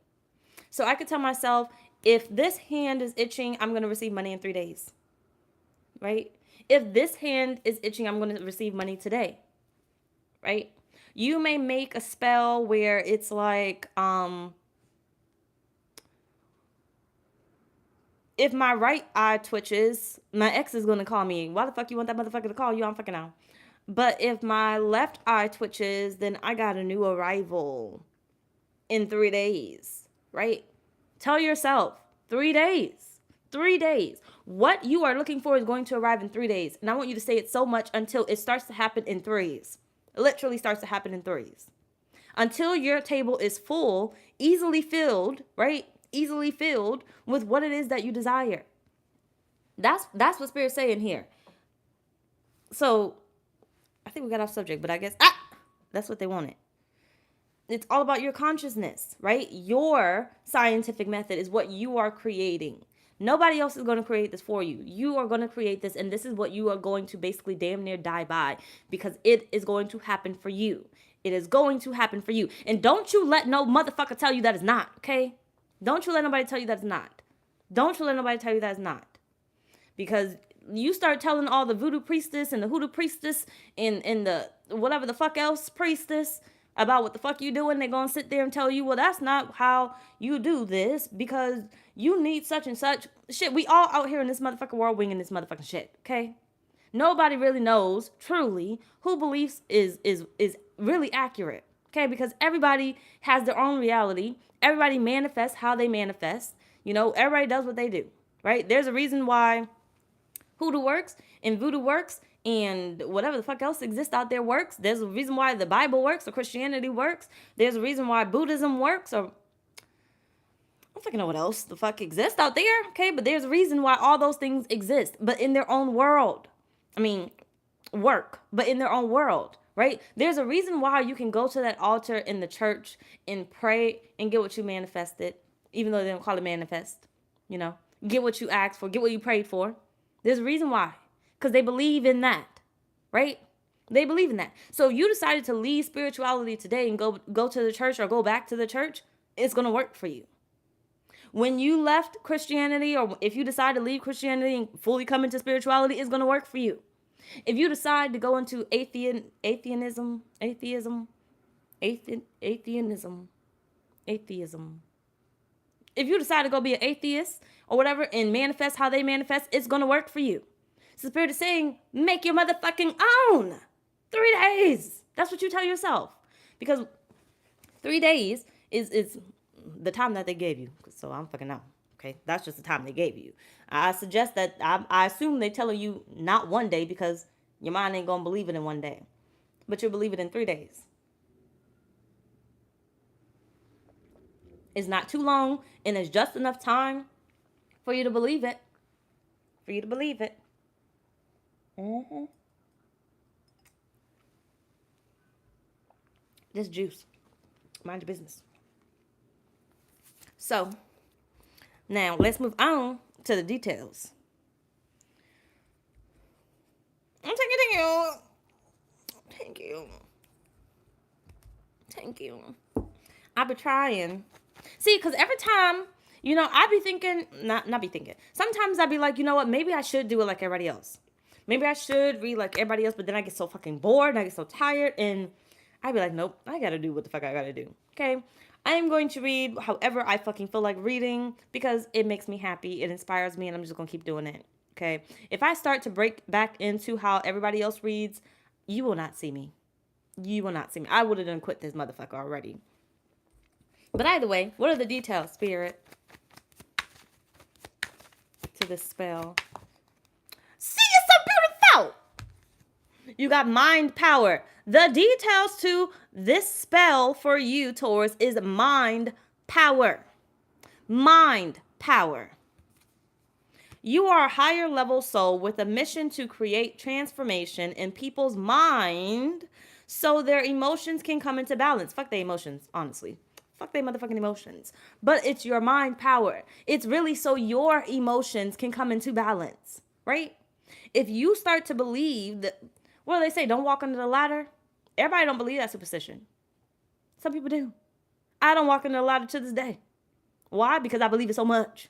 So I could tell myself, if this hand is itching, I'm going to receive money in 3 days, right? If this hand is itching, I'm going to receive money today, right? You may make a spell where it's like, if my right eye twitches, my ex is going to call me. Why the fuck you want that motherfucker to call you? I'm fucking out. But if my left eye twitches, then I got a new arrival in 3 days, right? Tell yourself 3 days. 3 days. What you are looking for is going to arrive in 3 days. And I want you to say it so much until it starts to happen in threes. It literally starts to happen in threes. Until your table is full, easily filled, right? Easily filled with what it is that you desire. That's what Spirit's saying here. So I think we got off subject, but I guess that's what they wanted. It's all about your consciousness, right? Your scientific method is what you are creating. Nobody else is going to create this for you. You are going to create this, and this is what you are going to basically damn near die by, because it is going to happen for you. It is going to happen for you. And don't you let no motherfucker tell you that it's not, okay? Don't you let nobody tell you that it's not. Don't you let nobody tell you that it's not. Because you start telling all the voodoo priestess and the hoodoo priestess and the whatever the fuck else priestess about what the fuck you doing, they're going to sit there and tell you, well, that's not how you do this because you need such and such. Shit, we all out here in this motherfucking world winging this motherfucking shit, okay? Nobody really knows, truly, who beliefs is really accurate, okay? Because everybody has their own reality. Everybody manifests how they manifest. You know, everybody does what they do, right? There's a reason why hoodoo works and voodoo works and whatever the fuck else exists out there works. There's a reason why the Bible works or Christianity works. There's a reason why Buddhism works or I don't fucking know what else the fuck exists out there, okay? But there's a reason why all those things exist, but in their own world. I mean, work, but in their own world, right? There's a reason why you can go to that altar in the church and pray and get what you manifested, even though they don't call it manifest, you know? Get what you asked for, get what you prayed for. There's a reason why, because they believe in that, right? They believe in that. So if you decided to leave spirituality today and go to the church or go back to the church, it's going to work for you. When you left Christianity, or if you decide to leave Christianity and fully come into spirituality, it's going to work for you. If you decide to go into atheism, if you decide to go be an atheist or whatever and manifest how they manifest, it's going to work for you. So the Spirit is saying, make your motherfucking own. 3 days. That's what you tell yourself. Because 3 days is the time that they gave you. So I don't fucking know. Okay, that's just the time they gave you. I suggest that, I assume they're telling you not 1 day because your mind ain't going to believe it in 1 day. But you'll believe it in 3 days. It's not too long, and it's just enough time for you to believe it. For you to believe it. This juice. Mind your business. So, now let's move on to the details. Thank you. I've been trying. See, because every time, you know, I be thinking, not be thinking. Sometimes I be like, you know what, maybe I should do it like everybody else. Maybe I should read like everybody else, but then I get so fucking bored and I get so tired and I be like, nope, I gotta do what the fuck I gotta do. Okay? I am going to read however I fucking feel like reading because it makes me happy, it inspires me, and I'm just gonna keep doing it. Okay? If I start to break back into how everybody else reads, you will not see me. You will not see me. I would have done quit this motherfucker already. But either way, what are the details, Spirit, to this spell? See, it's so beautiful. You got mind power. The details to this spell for you, Taurus, is mind power. Mind power. You are a higher level soul with a mission to create transformation in people's mind so their emotions can come into balance. Fuck their emotions, honestly. Fuck their motherfucking emotions. But it's your mind power. It's really so your emotions can come into balance, right? If you start to believe that, what do they say? Don't walk under the ladder. Everybody don't believe that superstition. Some people do. I don't walk under the ladder to this day. Why? Because I believe it so much.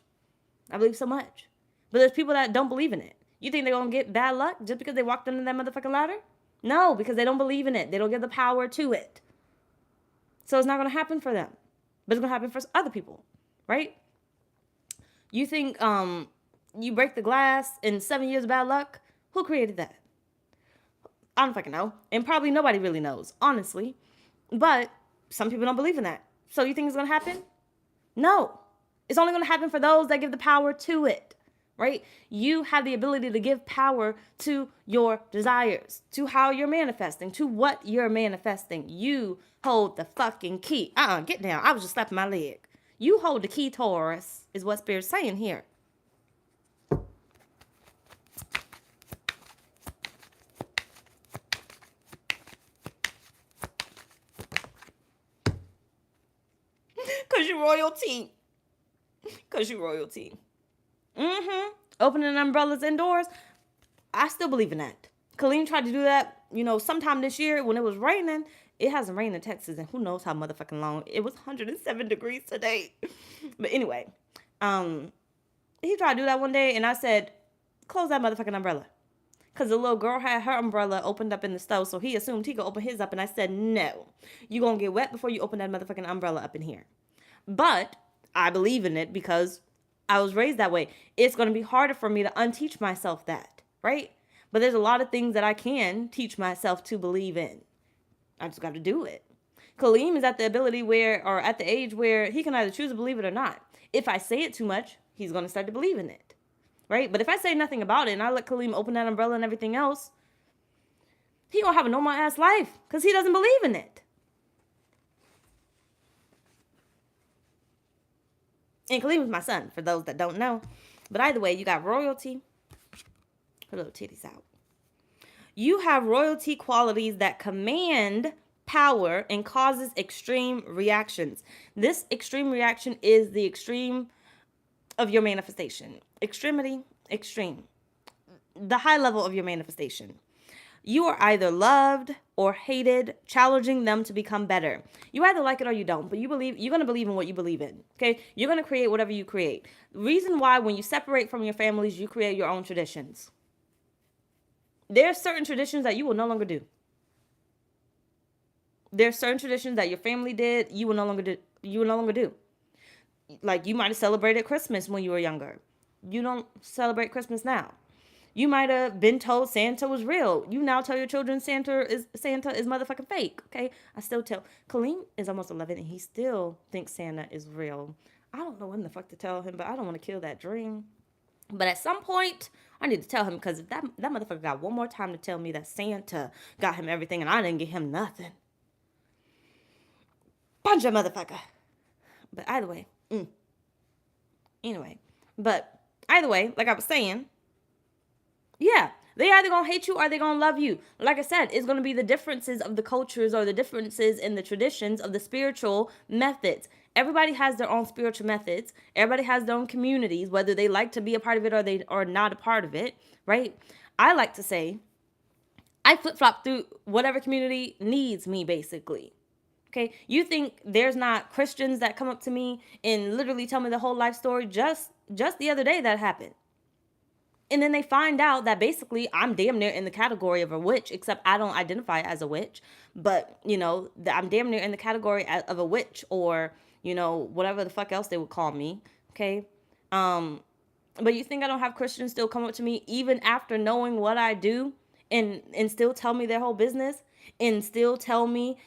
I believe so much. But there's people that don't believe in it. You think they're going to get bad luck just because they walked under that motherfucking ladder? No, because they don't believe in it. They don't give the power to it. So it's not going to happen for them. But it's going to happen for other people, right? You think you break the glass in 7 years of bad luck? Who created that? I don't fucking know. And probably nobody really knows, honestly. But some people don't believe in that. So you think it's going to happen? No. It's only going to happen for those that give the power to it, right? You have the ability to give power to your desires, to how you're manifesting, to what you're manifesting. You hold the fucking key. Get down. I was just slapping my leg. You hold the key, Taurus, is what Spirit's saying here. Because you're royalty. Because you're royalty. Opening umbrellas indoors. I still believe in that. Colleen tried to do that, sometime this year when it was raining. It hasn't rained in Texas and who knows how motherfucking long. It was 107 degrees today. But anyway, he tried to do that one day, and I said, close that motherfucking umbrella. Because the little girl had her umbrella opened up in the stove, so he assumed he could open his up, and I said, no. You're going to get wet before you open that motherfucking umbrella up in here. But I believe in it because I was raised that way. It's going to be harder for me to unteach myself that, right? But there's a lot of things that I can teach myself to believe in. I just got to do it. Kaleem is at the ability where, or at the age where he can either choose to believe it or not. If I say it too much, he's going to start to believe in it, right? But if I say nothing about it and I let Kaleem open that umbrella and everything else, he going to have a normal ass life because he doesn't believe in it. And Kaleem is my son, for those that don't know. But either way, you got royalty. Her little titties out. You have royalty qualities that command power and causes extreme reactions. This extreme reaction is the extreme of your manifestation. Extremity, extreme. The high level of your manifestation. You are either loved or hated, challenging them to become better. You either like it or you don't, but you're going to believe in what you believe in, okay? You're going to create whatever you create. The reason why when you separate from your families, you create your own traditions. There are certain traditions that you will no longer do. There are certain traditions that your family did, you will no longer do. Like you might have celebrated Christmas when you were younger. You don't celebrate Christmas now. You might have been told Santa was real. You now tell your children Santa is motherfucking fake. Okay, I still tell. Kaleem is almost 11 and he still thinks Santa is real. I don't know when the fuck to tell him, but I don't want to kill that dream. But at some point, I need to tell him because if that motherfucker got one more time to tell me that Santa got him everything and I didn't get him nothing. Bunch of motherfucker. But either way, Anyway, but either way, like I was saying, yeah, they either gonna hate you or they gonna love you. Like I said, it's gonna be the differences of the cultures or the differences in the traditions of the spiritual methods. Everybody has their own spiritual methods. Everybody has their own communities, whether they like to be a part of it or they are not a part of it, right? I like to say, I flip-flop through whatever community needs me, basically. Okay, you think there's not Christians that come up to me and literally tell me the whole life story? Just the other day that happened. And then they find out that basically I'm damn near in the category of a witch, except I don't identify as a witch. But, I'm damn near in the category of a witch or, whatever the fuck else they would call me. Okay. But you think I don't have Christians still come up to me even after knowing what I do and still tell me their whole business and still tell me,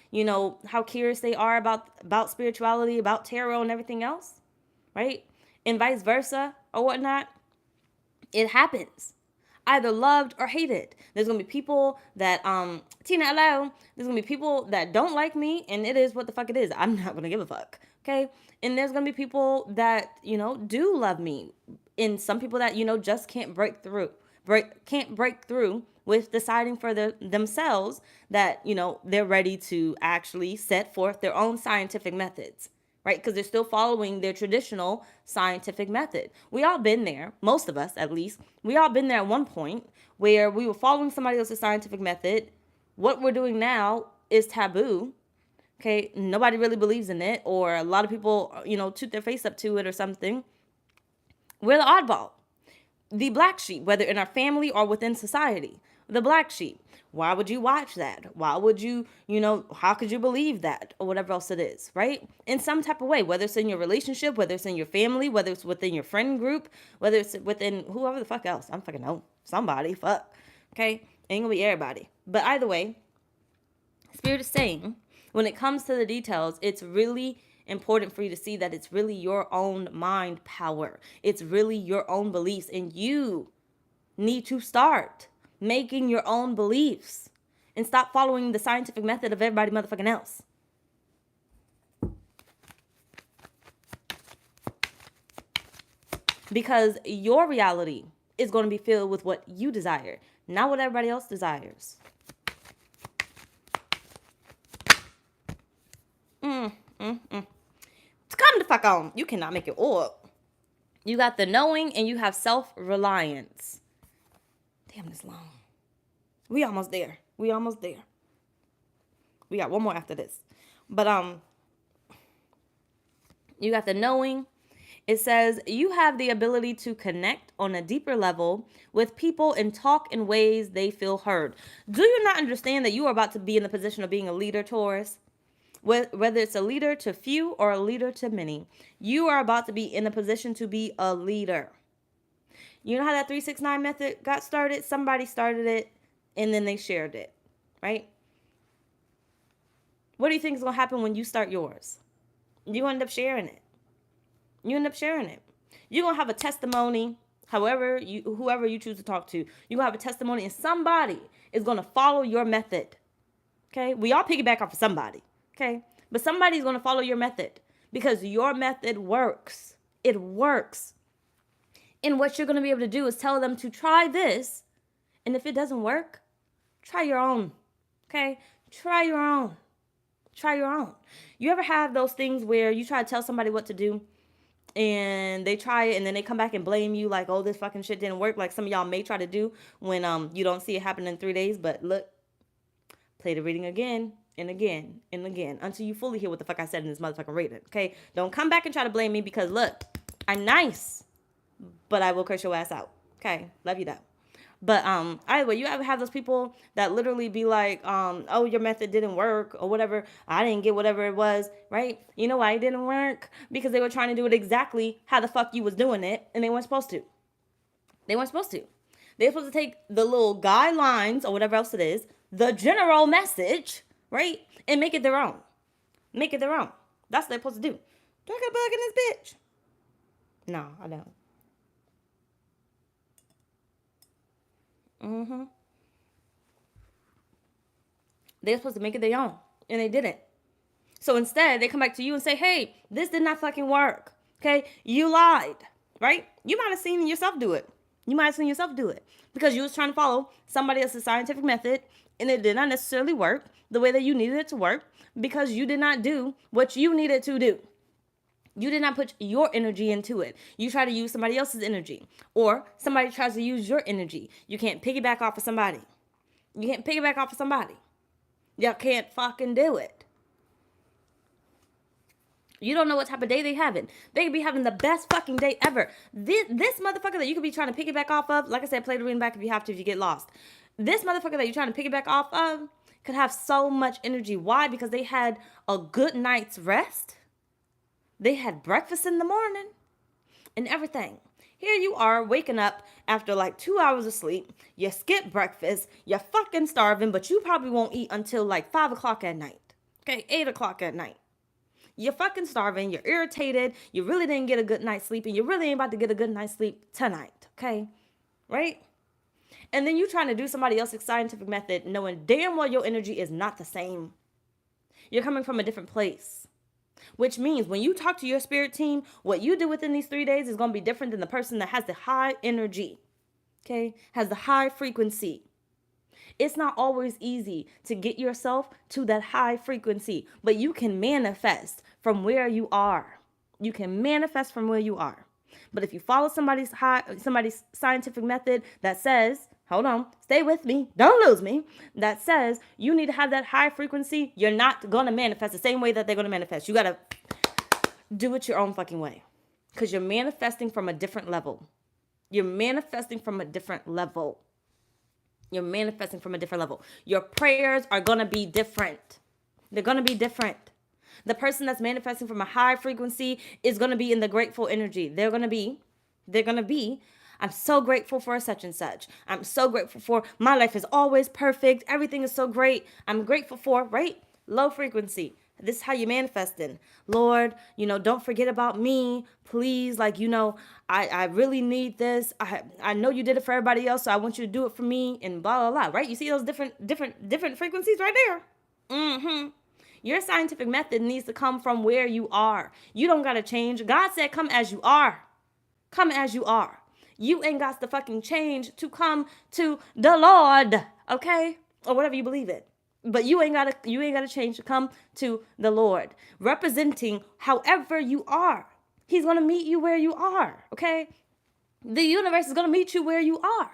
how curious they are about spirituality, about tarot and everything else, right? And vice versa or whatnot. It happens. Either loved or hated. There's going to be people that, Tina, hello. There's going to be people that don't like me, and it is what the fuck it is. I'm not going to give a fuck, okay? And there's going to be people that, do love me. And some people that, just can't break through with deciding for themselves that, they're ready to actually set forth their own scientific methods. Right? Because they're still following their traditional scientific method. We all been there, most of us at least. We all been there at one point where we were following somebody else's scientific method. What we're doing now is taboo. Okay, nobody really believes in it, or a lot of people, toot their face up to it or something. We're the oddball, the black sheep, whether in our family or within society. The black sheep. Why would you watch that? Why would you, how could you believe that? Or whatever else it is, right? In some type of way, whether it's in your relationship, whether it's in your family, whether it's within your friend group, whether it's within whoever the fuck else. I'm fucking know. Somebody, fuck. Okay? Ain't gonna be everybody. But either way, Spirit is saying, when it comes to the details, it's really important for you to see that it's really your own mind power. It's really your own beliefs. And you need to start making your own beliefs and stop following the scientific method of everybody motherfucking else. Because your reality is going to be filled with what you desire, not what everybody else desires. Come the fuck on. You cannot make it up. You got the knowing and you have self-reliance. Damn, this long. We almost there. We We got one more after this. But you got the knowing. It says you have the ability to connect on a deeper level with people and talk in ways they feel heard. Do you not understand that you are about to be in the position of being a leader, Taurus? Whether it's a leader to few or a leader to many, you are about to be in a position to be a leader. You know how that 369 method got started? Somebody started it and then they shared it, right? What do you think is going to happen when you start yours? You end up sharing it. You end up sharing it. You're going to have a testimony, whoever you choose to talk to. You're going to have a testimony and somebody is going to follow your method. Okay? We all piggyback off of somebody. Okay? But somebody's going to follow your method because your method works. It works. And what you're going to be able to do is tell them to try this. And if it doesn't work, try your own. Okay? Try your own. Try your own. You ever have those things where you try to tell somebody what to do and they try it and then they come back and blame you like, oh, this fucking shit didn't work, like some of y'all may try to do when you don't see it happen in 3 days. But look, play the reading again and again and again until you fully hear what the fuck I said in this motherfucking reading. Okay? Don't come back and try to blame me because look, I'm nice, but I will curse your ass out. Okay? Love you though. But either way, you ever have those people that literally be like, oh, your method didn't work or whatever. I didn't get whatever it was, right? You know why it didn't work? Because they were trying to do it exactly how the fuck you was doing it, and they weren't supposed to. They weren't supposed to. They're supposed to take the little guidelines or whatever else it is, the general message, right, and make it their own. Make it their own. That's what they're supposed to do. Do I got a bug in this bitch? No, I don't. They're supposed to make it their own, and they didn't. So instead, they come back to you and say, hey, this did not fucking work. Okay? You lied, right? You might have seen yourself do it. You might have seen yourself do it because you was trying to follow somebody else's scientific method, and it did not necessarily work the way that you needed it to work because you did not do what you needed to do. You did not put your energy into it. You try to use somebody else's energy, or somebody tries to use your energy. You can't piggyback off of somebody. You can't piggyback off of somebody. Y'all can't fucking do it. You don't know what type of day they having. They could be having the best fucking day ever. This motherfucker that you could be trying to piggyback off of, like I said, play the reading back if you have to, if you get lost. This motherfucker that you're trying to piggyback off of could have so much energy. Why? Because they had a good night's rest. They had breakfast in the morning and everything. Here you are waking up after like 2 hours of sleep. You skip breakfast. You're fucking starving, but you probably won't eat until like 5 o'clock at night. Okay, 8 o'clock at night. You're fucking starving. You're irritated. You really didn't get a good night's sleep, and you really ain't about to get a good night's sleep tonight. Okay, right? And then you trying to do somebody else's scientific method, knowing damn well your energy is not the same. You're coming from a different place. Which means when you talk to your spirit team, what you do within these 3 days is going to be different than the person that has the high energy, okay? Has the high frequency. It's not always easy to get yourself to that high frequency, but you can manifest from where you are. You can manifest from where you are. But if you follow somebody's scientific method that says, hold on, stay with me, don't lose me, that says you need to have that high frequency, you're not going to manifest the same way that they're going to manifest. You got to do it your own fucking way because you're manifesting from a different level. You're manifesting from a different level. You're manifesting from a different level. Your prayers are going to be different. They're going to be different. The person that's manifesting from a high frequency is going to be in the grateful energy. They're going to be, I'm so grateful for such and such. I'm so grateful for my life is always perfect. Everything is so great. I'm grateful for, right? Low frequency. This is how you're manifesting. Lord, don't forget about me. Please, I really need this. I know you did it for everybody else, so I want you to do it for me and blah, blah, blah, right? You see those different frequencies right there? Mm-hmm. Your scientific method needs to come from where you are. You don't got to change. God said, come as you are. Come as you are. You ain't got to fucking change to come to the Lord, okay? Or whatever you believe in. But you ain't got to change to come to the Lord. Representing however you are. He's going to meet you where you are, okay? The universe is going to meet you where you are.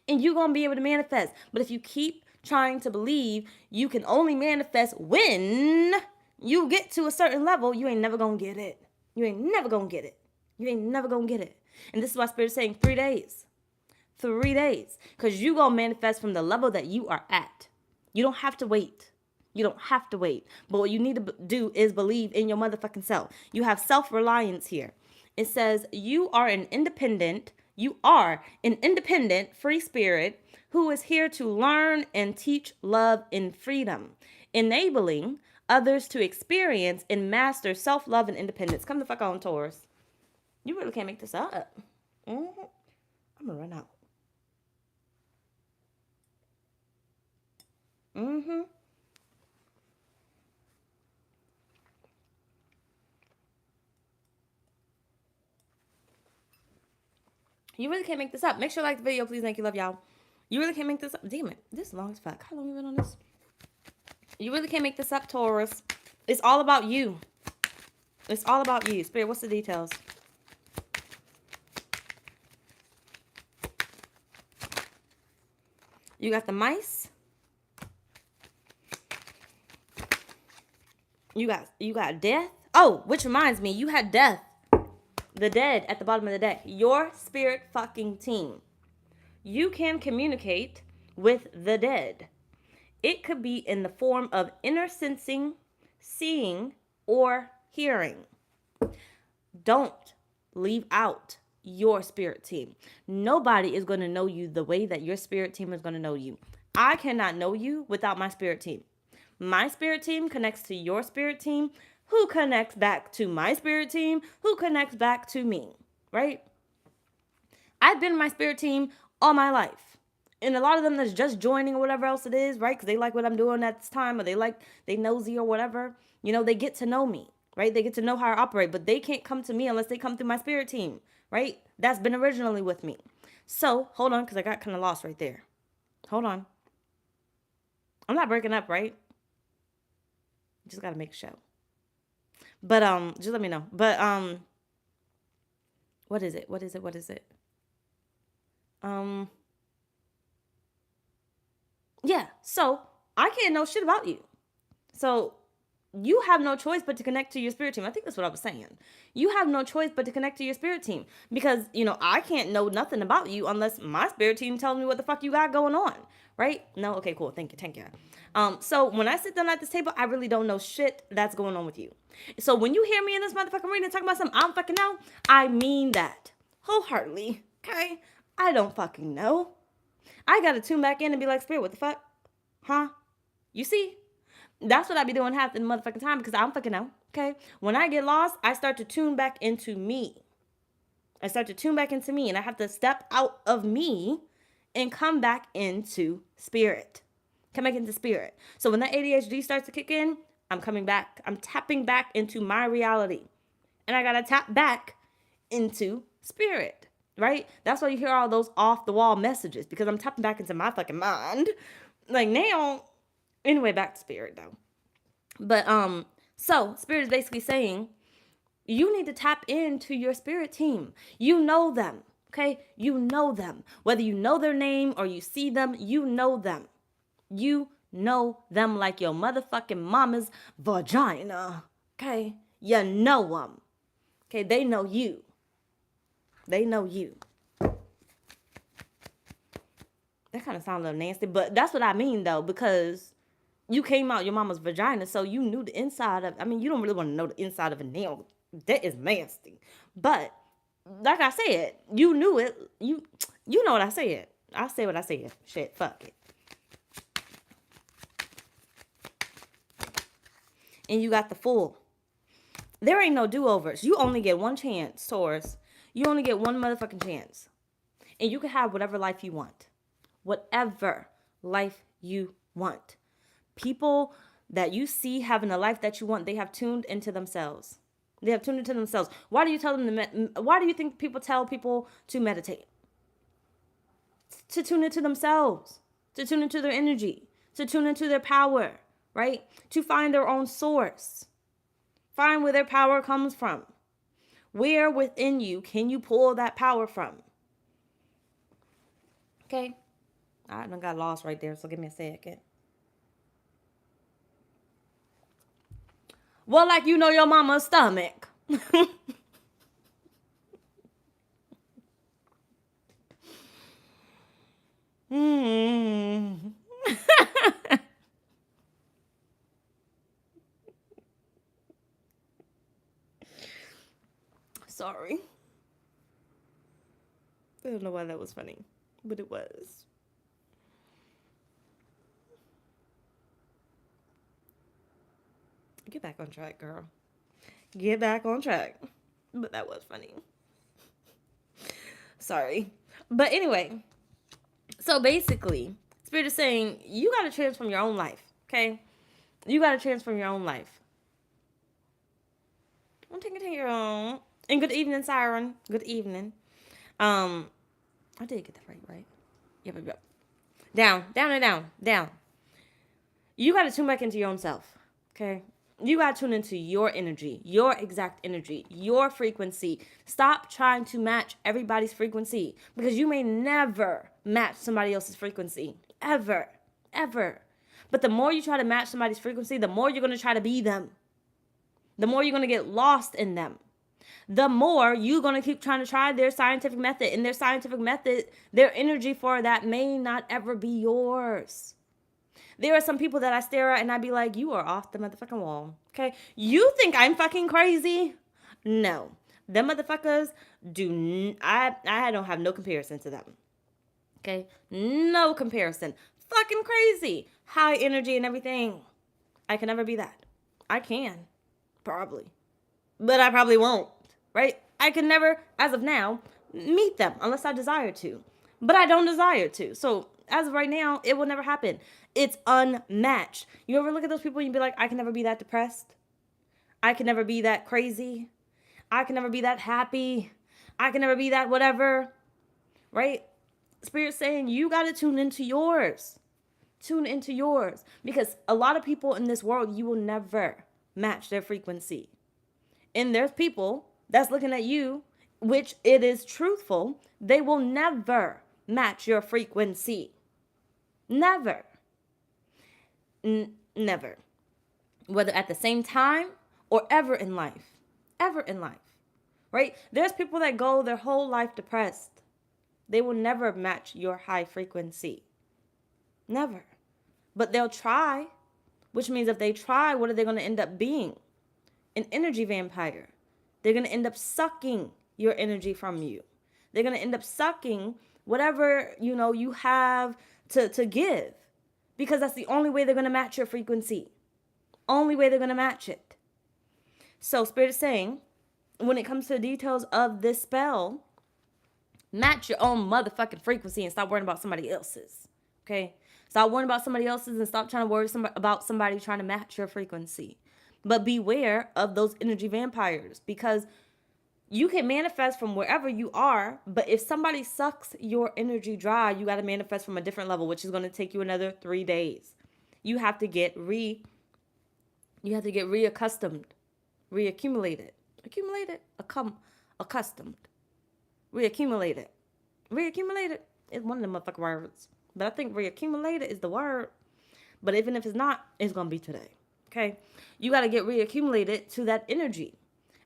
And you're going to be able to manifest. But if you keep trying to believe you can only manifest when you get to a certain level, you ain't never gonna get it. You ain't never gonna get it. You ain't never gonna get it. And this is why Spirit is saying 3 days. 3 days. Because you gonna manifest from the level that you are at. You don't have to wait. You don't have to wait. But what you need to do is believe in your motherfucking self. You have self-reliance here. It says you are an independent free spirit who is here to learn and teach love in freedom, enabling others to experience and master self-love and independence. Come the fuck on, Taurus. You really can't make this up. I'm gonna run out. You really can't make this up. Make sure you like the video, please. Thank you. Love y'all. You really can't make this up. Damn it. This is long as fuck. How long have we been on this? You really can't make this up, Taurus. It's all about you. It's all about you. Spirit, what's the details? You got the mice. You got death. Oh, which reminds me, you had death. The dead at the bottom of the deck. Your spirit fucking team. You can communicate with the dead. It could be in the form of inner sensing, seeing, or hearing. Don't leave out your spirit team. Nobody is going to know you the way that your spirit team is going to know you. I cannot know you without my spirit team. My spirit team connects to your spirit team, who connects back to my spirit team, who connects back to me, right? I've been in my spirit team all my life. And a lot of them that's just joining or whatever else it is, right? Because they like what I'm doing at this time, or they nosy or whatever. You know, they get to know me, right? They get to know how I operate, but they can't come to me unless they come through my spirit team, right? That's been originally with me. So, hold on, because I got kind of lost right there. Hold on. I'm not breaking up, right? Just got to make a show. But, just let me know. But, what is it? Yeah, so I can't know shit about you. So you have no choice but to connect to your spirit team. I think that's what I was saying. You have no choice but to connect to your spirit team because, I can't know nothing about you unless my spirit team tells me what the fuck you got going on, right? No? Okay, cool. Thank you. So when I sit down at this table, I really don't know shit that's going on with you. So when you hear me in this motherfucking reading talking about something I don't fucking know, I mean that wholeheartedly, okay? I don't fucking know. I gotta tune back in and be like, Spirit, what the fuck? Huh? You see? That's what I be doing half the motherfucking time because I don't fucking know, okay? When I get lost, I start to tune back into me. And I have to step out of me and come back into spirit. So when that ADHD starts to kick in, I'm coming back. I'm tapping back into my reality. And I gotta tap back into spirit. Right? That's why you hear all those off the wall messages because I'm tapping back into my fucking mind. Like now, anyway, back to spirit though. But so spirit is basically saying you need to tap into your spirit team. You know them, okay? You know them. Whether you know their name or you see them, you know them. You know them like your motherfucking mama's vagina, okay? You know them, okay? They know you. They know you. That kind of sounds a little nasty, but that's what I mean though, because you came out your mama's vagina, so you knew the inside of, you don't really want to know the inside of a nail. That is nasty. But like I said, you knew it. You know what I said. I say what I said. Shit, fuck it. And you got the Fool. There ain't no do-overs. You only get one chance, Taurus. You only get one motherfucking chance. And you can have whatever life you want. Whatever life you want. People that you see having the life that you want, they have tuned into themselves. Why do you think people tell people to meditate? To tune into themselves. To tune into their energy. To tune into their power. Right? To find their own source. Find where their power comes from. Where within you can you pull that power from? Okay? I done got lost right there, so give me a second. Well, like you know your mama's stomach. Mm. Sorry. I don't know why that was funny, but it was. Get back on track, girl. Get back on track. But that was funny. Sorry. But anyway, so basically, Spirit is saying you got to transform your own life, okay? You got to transform your own life. I'm taking your own. And good evening, Siren. Good evening. I did get that right? Yep. Down, down, and down, down. You got to tune back into your own self, okay? You got to tune into your energy, your exact energy, your frequency. Stop trying to match everybody's frequency because you may never match somebody else's frequency. Ever. Ever. But the more you try to match somebody's frequency, the more you're going to try to be them. The more you're going to get lost in them. The more you're going to keep trying to try their scientific method. And their scientific method, their energy for that may not ever be yours. There are some people that I stare at and I be like, you are off the motherfucking wall. Okay? You think I'm fucking crazy? No. Them motherfuckers I don't have no comparison to them. Okay? No comparison. Fucking crazy. High energy and everything. I can never be that. I can. Probably. But I probably won't. Right? I can never, as of now, meet them unless I desire to. But I don't desire to. So as of right now, it will never happen. It's unmatched. You ever look at those people and you be like, I can never be that depressed. I can never be that crazy. I can never be that happy. I can never be that whatever. Right? Spirit's saying you got to tune into yours. Tune into yours. Because a lot of people in this world, you will never match their frequency. And there's people that's looking at you, which it is truthful, they will never match your frequency. Never. Never. Whether at the same time or ever in life. Ever in life. Right? There's people that go their whole life depressed. They will never match your high frequency. Never. But they'll try. Which means if they try, what are they going to end up being? An energy vampire. They're going to end up sucking your energy from you. They're going to end up sucking whatever, you have to give. Because that's the only way they're going to match your frequency. Only way they're going to match it. So Spirit is saying, when it comes to the details of this spell, match your own motherfucking frequency and stop worrying about somebody else's. Okay? Stop worrying about somebody else's and stop trying to worry about somebody trying to match your frequency. But beware of those energy vampires because you can manifest from wherever you are. But if somebody sucks your energy dry, you got to manifest from a different level, which is going to take you another 3 days. You have to get reaccustomed, reaccumulated, accustomed, reaccumulated. Reaccumulated is one of the motherfucking words. But I think reaccumulated is the word. But even if it's not, it's going to be today. Okay? You got to get reaccumulated to that energy.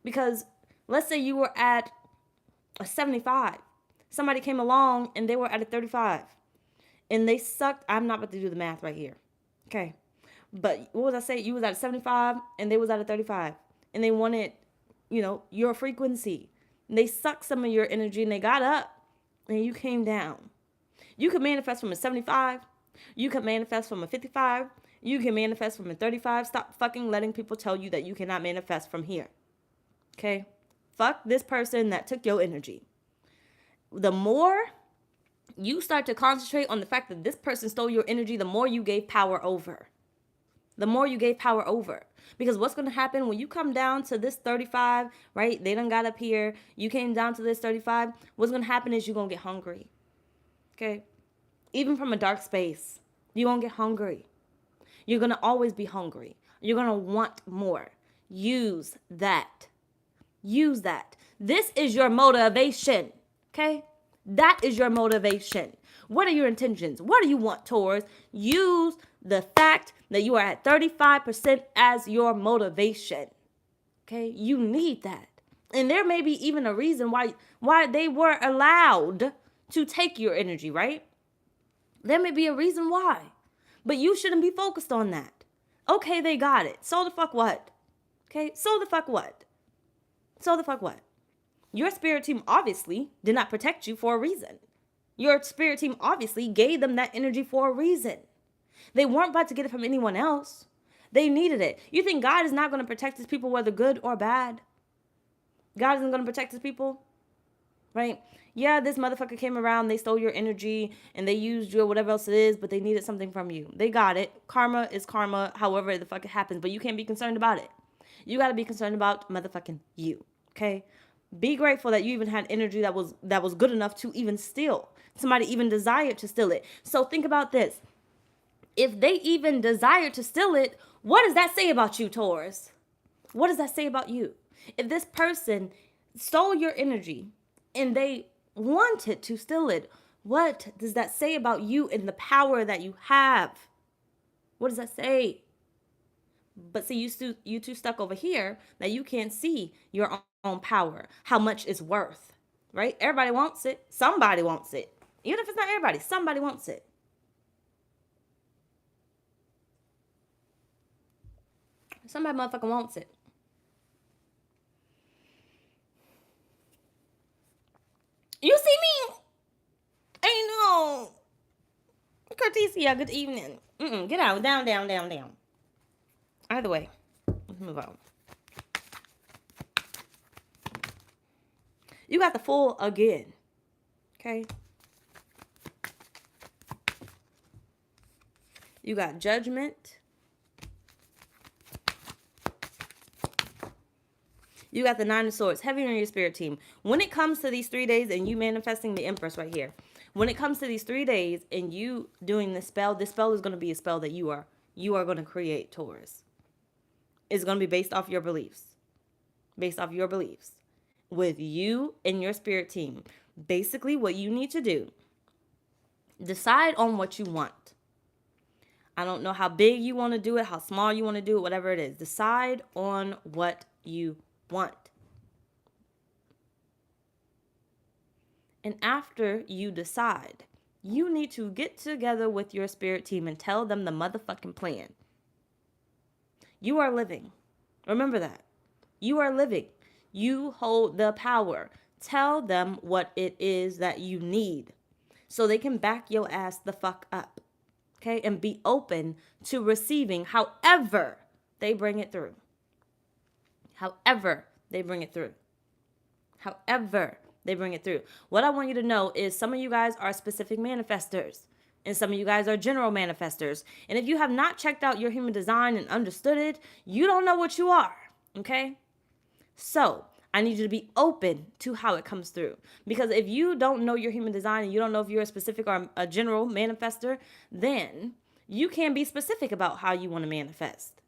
Because let's say you were at a 75. Somebody came along and they were at a 35. And they sucked. I'm not about to do the math right here. Okay? But what was I say? You was at a 75 and they was at a 35. And they wanted, your frequency. And they sucked some of your energy and they got up and you came down. You could manifest from a 75. You could manifest from a 55. You can manifest from a 35. Stop fucking letting people tell you that you cannot manifest from here. Okay? Fuck this person that took your energy. The more you start to concentrate on the fact that this person stole your energy, the more you gave power over. The more you gave power over. Because what's going to happen when you come down to this 35, right? They done got up here. You came down to this 35. What's going to happen is you're going to get hungry. Okay? Even from a dark space, you're going to get hungry. You're going to always be hungry. You're going to want more. Use that. Use that. This is your motivation. Okay? That is your motivation. What are your intentions? What do you want, Taurus? Use the fact that you are at 35% as your motivation. Okay? You need that. And there may be even a reason why they were allowed to take your energy, right? There may be a reason why. But you shouldn't be focused on that. Okay, they got it. So the fuck what? Okay? So the fuck what? So the fuck what? Your spirit team obviously did not protect you for a reason. Your spirit team obviously gave them that energy for a reason. They weren't about to get it from anyone else. They needed it. You think God is not going to protect his people, whether good or bad? God isn't going to protect his people, right? Yeah, this motherfucker came around, they stole your energy, and they used you or whatever else it is, but they needed something from you. They got it. Karma is karma, however the fuck it happens, but you can't be concerned about it. You got to be concerned about motherfucking you, okay? Be grateful that you even had energy that was good enough to even steal. Somebody even desired to steal it. So think about this. If they even desire to steal it, what does that say about you, Taurus? What does that say about you? If this person stole your energy and they wanted to steal it, what does that say about you and the power that you have? What does that say? But see, you two stuck over here that you can't see your own power, how much it's worth, right? Everybody wants it. Somebody wants it. Even if it's not everybody, somebody wants it. Somebody motherfucking wants it. You see me? I know. Cortesia, good evening. Get out. Down, down, down, down. Either way, let's move on. You got the Fool again. Okay? You got Judgment. You got the Nine of Swords. Heavy on your spirit team. When it comes to these 3 days and you manifesting the Empress right here. When it comes to these 3 days and you doing this spell is going to be a spell that you are going to create, Taurus. It's going to be based off your beliefs. Based off your beliefs. With you and your spirit team. Basically, what you need to do, decide on what you want. I don't know how big you want to do it, how small you want to do it, whatever it is. Decide on what you want. And after you decide, you need to get together with your spirit team and tell them the motherfucking plan. You are living. Remember that. You are living. You hold the power. Tell them what it is that you need so they can back your ass the fuck up. Okay? And be open to receiving however they bring it through. However they bring it through. However they bring it through. What I want you to know is some of you guys are specific manifestors. And some of you guys are general manifestors. And if you have not checked out your human design and understood it, you don't know what you are. Okay? So I need you to be open to how it comes through. Because if you don't know your human design and you don't know if you're a specific or a general manifester, then you can't be specific about how you want to manifest.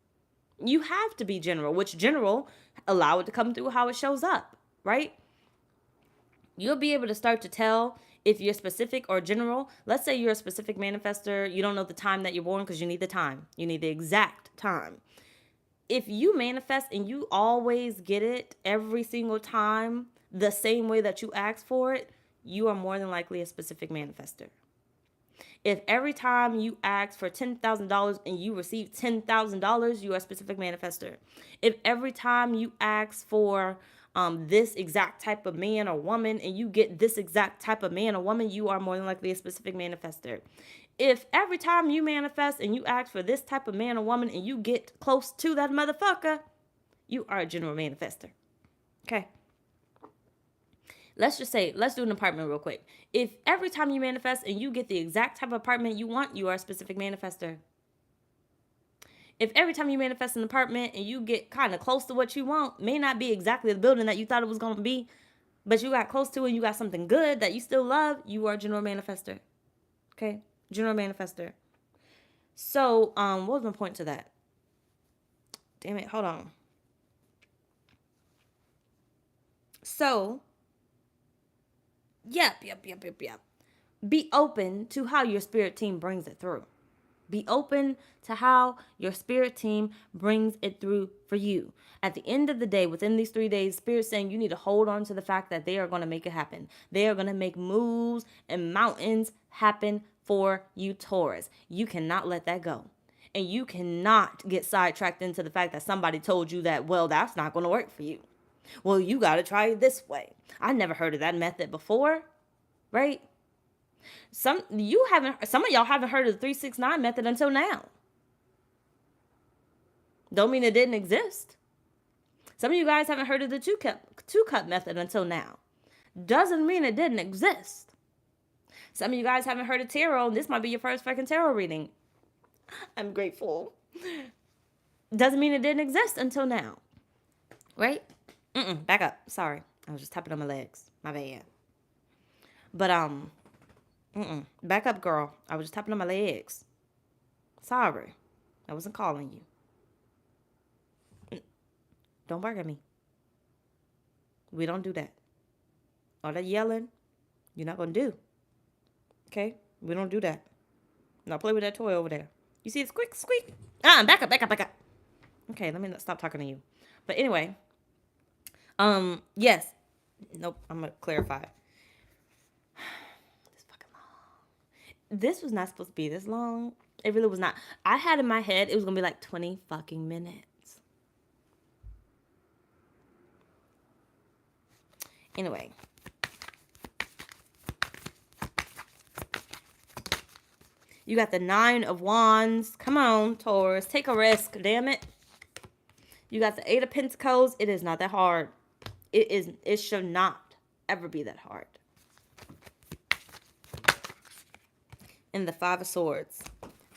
You have to be general, which general allow it to come through how it shows up, right? You'll be able to start to tell if you're specific or general. Let's say you're a specific manifester. You don't know the time that you're born because you need the time. You need the exact time. If you manifest and you always get it every single time the same way that you ask for it, you are more than likely a specific manifester. If every time you ask for $10,000 and you receive $10,000, you are a specific manifester. If every time you ask for this exact type of man or woman and you get this exact type of man or woman, you are more than likely a specific manifester. If every time you manifest and you ask for this type of man or woman and you get close to that motherfucker, you are a general manifester. Okay. Let's just say, let's do an apartment real quick. If every time you manifest and you get the exact type of apartment you want, you are a specific manifester. If every time you manifest an apartment and you get kind of close to what you want, may not be exactly the building that you thought it was going to be, but you got close to it and you got something good that you still love, you are a general manifester. Okay? General manifester. So, what was my point to that? Damn it, hold on. So, Yep. Be open to how your spirit team brings it through. Be open to how your spirit team brings it through for you. At the end of the day, within these 3 days, Spirit's saying you need to hold on to the fact that they are going to make it happen. They are going to make moves and mountains happen for you, Taurus. You cannot let that go. And you cannot get sidetracked into the fact that somebody told you that, well, that's not going to work for you. Well, you got to try it this way. I never heard of that method before, right? Some of y'all haven't heard of the 369 method until now. Don't mean it didn't exist. Some of you guys haven't heard of the two cup method until now. Doesn't mean it didn't exist. Some of you guys haven't heard of tarot, and this might be your first fucking tarot reading. I'm grateful. Doesn't mean it didn't exist until now. Right? Back up. Sorry. I was just tapping on my legs. My bad. But, back up, girl. I was just tapping on my legs. Sorry. I wasn't calling you. Don't bark at me. We don't do that. All that yelling, you're not going to do. Okay? We don't do that. Now play with that toy over there. You see it squeak, squeak? Back up. Okay, let me stop talking to you. But anyway, yes. Nope, I'm going to clarify. This fucking long. This was not supposed to be this long. It really was not. I had in my head, it was going to be like 20 fucking minutes. Anyway. You got the 9 of Wands. Come on, Taurus. Take a risk. Damn it. You got the 8 of Pentacles. It is not that hard. It should not ever be that hard. And the 5 of Swords.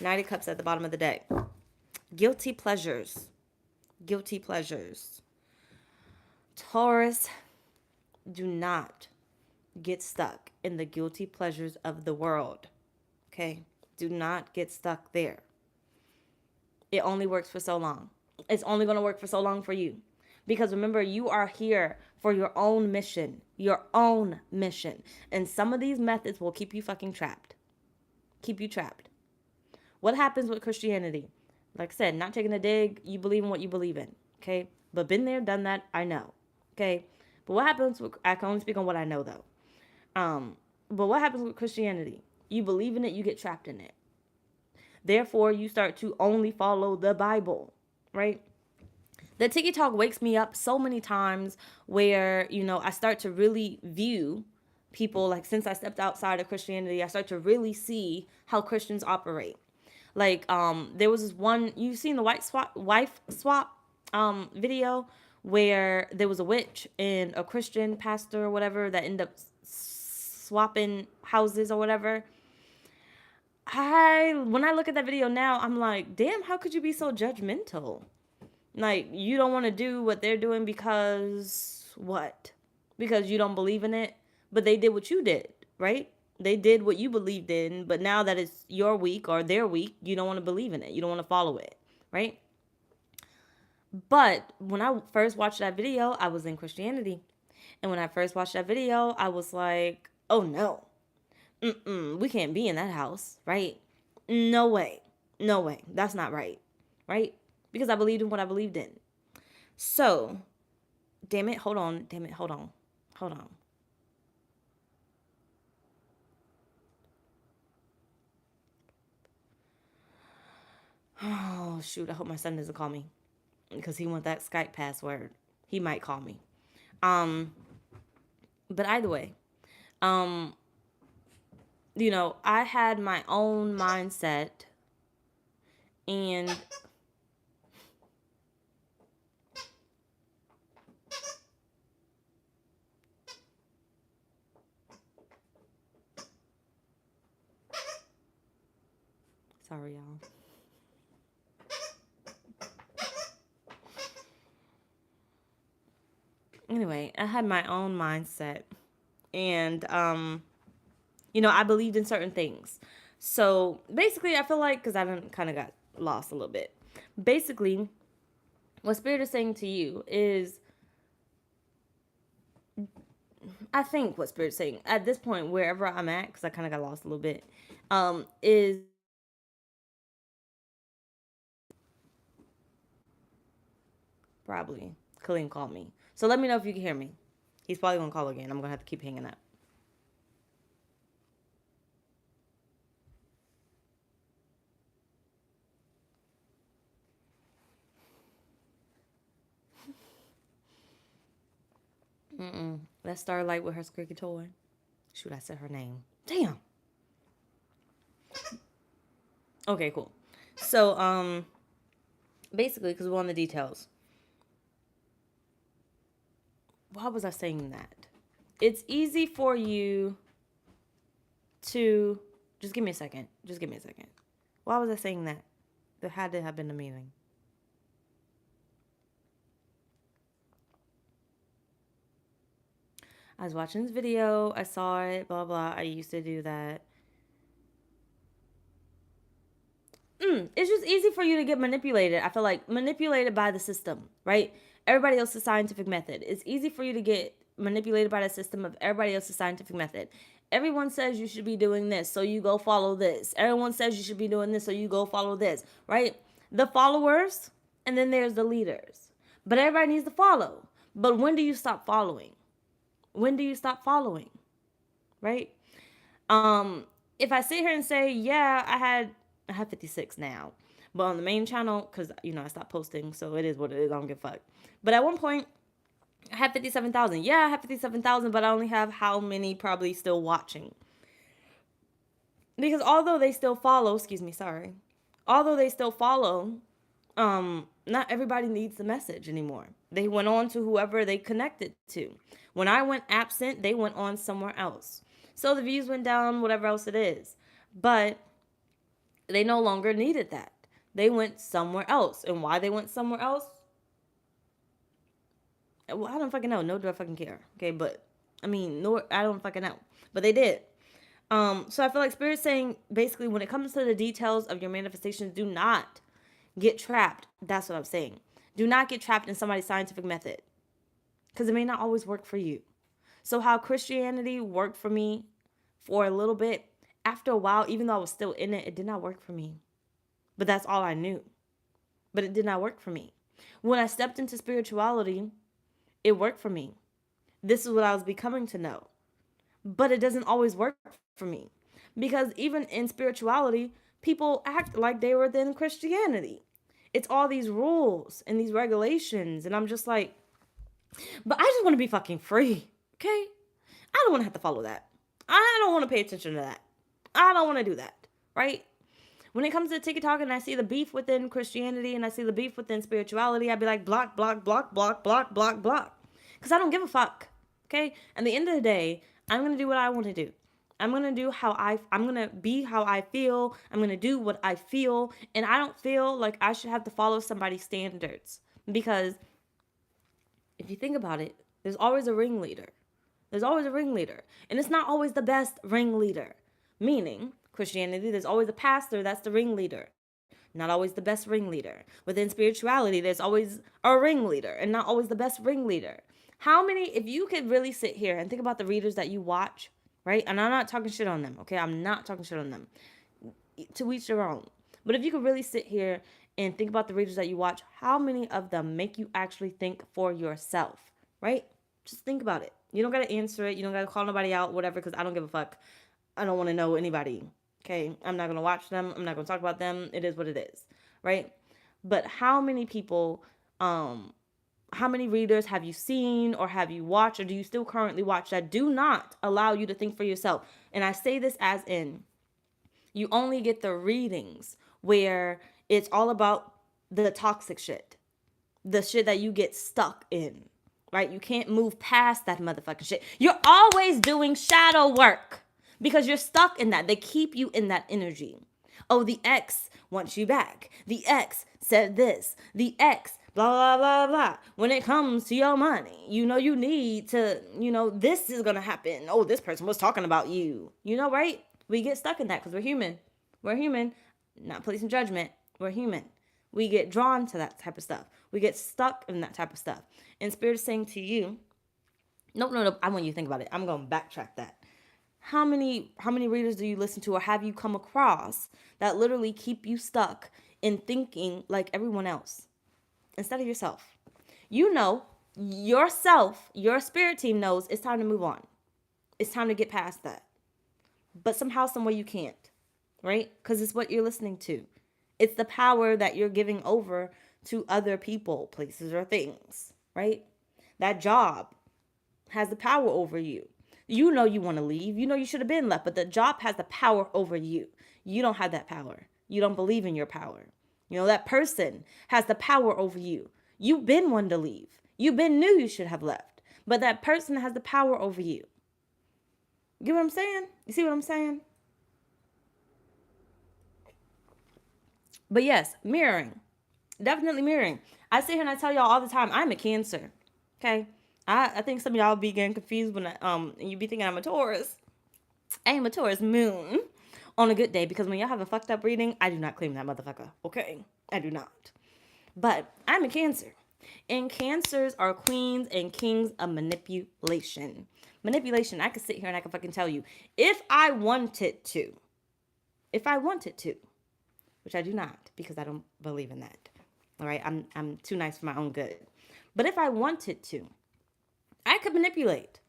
9 of Cups at the bottom of the deck. Guilty pleasures. Guilty pleasures. Taurus, do not get stuck in the guilty pleasures of the world. Okay? Do not get stuck there. It only works for so long. It's only going to work for so long for you. Because remember, you are here for your own mission. Your own mission. And some of these methods will keep you fucking trapped. Keep you trapped. What happens with Christianity? Like I said, not taking a dig. You believe in what you believe in. Okay? But been there, done that. I know. Okay? But what happens with... I can only speak on what I know, though. But what happens with Christianity? You believe in it, you get trapped in it. Therefore, you start to only follow the Bible, right? The Tiki Talk wakes me up so many times where, I start to really view people, like since I stepped outside of Christianity, I start to really see how Christians operate. Like, there was this one, you've seen the wife swap video where there was a witch and a Christian pastor or whatever that ended up swapping houses or whatever. When I look at that video now, I'm like, damn, how could you be so judgmental? Like, you don't want to do what they're doing because what? Because you don't believe in it? But they did what you did, right? They did what you believed in, but now that it's your week or their week, you don't want to believe in it. You don't want to follow it, right? But when I first watched that video, I was in Christianity. And when I first watched that video, I was like, oh no. We can't be in that house, right? No way. No way. That's not right, right? Because I believed in what I believed in. So, damn it, hold on. Oh, shoot, I hope my son doesn't call me. Because he wants that Skype password. He might call me. But either way, I had my own mindset and sorry, y'all. Anyway, I had my own mindset and, I believed in certain things. So basically, I feel like, because I kind of got lost a little bit. Basically, what Spirit is saying to you is, I think what Spirit's saying at this point, wherever I'm at, because I kind of got lost a little bit, is probably Kaleem called me. So let me know if you can hear me. He's probably gonna call again. I'm gonna have to keep hanging up. Let's Starlight with her squeaky toy. Shoot, I said her name. Damn. Okay, cool. So, basically, because we're on the details. Why was I saying that? It's easy for you to just give me a second. Just give me a second. Why was I saying that? There had to have been a meeting. I was watching this video. I saw it. Blah blah. I used to do that. It's just easy for you to get manipulated. I feel like manipulated by the system, right? Everybody else's scientific method. It's easy for you to get manipulated by the system of everybody else's scientific method. Everyone says you should be doing this, so you go follow this. Everyone says you should be doing this, so you go follow this, right? The followers, and then there's the leaders. But everybody needs to follow. But when do you stop following? When do you stop following? Right? If I sit here and say, yeah, I have 56 now, but on the main channel, because I stopped posting, so it is what it is. I don't give a fuck. But at one point, I had 57,000. Yeah, I have 57,000, but I only have how many probably still watching? Because although they still follow, although they still follow, not everybody needs the message anymore. They went on to whoever they connected to. When I went absent, they went on somewhere else. So the views went down, whatever else it is. But they no longer needed that. They went somewhere else. And why they went somewhere else? Well, I don't fucking know. No, do I fucking care? Okay, but no, I don't fucking know. But they did. So I feel like Spirit's saying basically when it comes to the details of your manifestations, do not get trapped. That's what I'm saying. Do not get trapped in somebody's scientific method, because it may not always work for you. So how Christianity worked for me for a little bit, after a while, even though I was still in it, it did not work for me. But that's all I knew. But it did not work for me. When I stepped into spirituality, it worked for me. This is what I was becoming to know. But it doesn't always work for me. Because even in spirituality, people act like they were in Christianity. It's all these rules and these regulations. And I'm just like, but I just want to be fucking free. Okay? I don't want to have to follow that. I don't want to pay attention to that. I don't want to do that. Right? When it comes to TikTok and I see the beef within Christianity and I see the beef within spirituality, I'd be like, block, block, block, block, block, block, block. Because I don't give a fuck. Okay? At the end of the day, I'm going to do what I want to do. I'm going to do I'm going to be how I feel. I'm going to do what I feel. And I don't feel like I should have to follow somebody's standards. Because if you think about it, there's always a ringleader. There's always a ringleader. And it's not always the best ringleader. Meaning, Christianity, there's always a pastor that's the ringleader. Not always the best ringleader. Within spirituality, there's always a ringleader and not always the best ringleader. How many, if you could really sit here and think about the readers that you watch, right? And I'm not talking shit on them, okay? I'm not talking shit on them. To each their own. But if you could really sit here and think about the readers that you watch, how many of them make you actually think for yourself, right? Just think about it. You don't got to answer it. You don't got to call nobody out, whatever, because I don't give a fuck. I don't want to know anybody. Okay, I'm not going to watch them. I'm not going to talk about them. It is what it is, right? But how many people, how many readers have you seen or have you watched or do you still currently watch that do not allow you to think for yourself? And I say this as in, you only get the readings where it's all about the toxic shit, the shit that you get stuck in, right? You can't move past that motherfucking shit. You're always doing shadow work. Because you're stuck in that. They keep you in that energy. Oh, the ex wants you back. The ex said this. The ex, blah, blah, blah, blah. When it comes to your money, you need to, this is going to happen. Oh, this person was talking about you. Right? We get stuck in that because we're human. We're human. Not placing judgment. We're human. We get drawn to that type of stuff. We get stuck in that type of stuff. And Spirit is saying to you, No. I want you to think about it. I'm going to backtrack that. How many readers do you listen to or have you come across that literally keep you stuck in thinking like everyone else instead of yourself? You know, yourself, your spirit team knows it's time to move on. It's time to get past that. But somehow, some way you can't, right? Because it's what you're listening to. It's the power that you're giving over to other people, places, or things, right? That job has the power over you. You know you want to leave. You know you should have been left, but the job has the power over you. You don't have that power. You don't believe in your power. You know, that person has the power over you. You've been one to leave. You've been knew you should have left, but that person has the power over you. You get what I'm saying? You see what I'm saying? But yes, mirroring. Definitely mirroring. I sit here and I tell y'all all the time, I'm a Cancer. Okay? I think some of y'all be getting confused when you be thinking I'm a Taurus. I am a Taurus moon on a good day, because when y'all have a fucked up reading, I do not claim that motherfucker. Okay? I do not. But I'm a Cancer. And Cancers are queens and kings of manipulation. Manipulation, I could sit here and I could fucking tell you, if I wanted to, which I do not, because I don't believe in that. All right, I'm too nice for my own good. But if I wanted to, I could manipulate.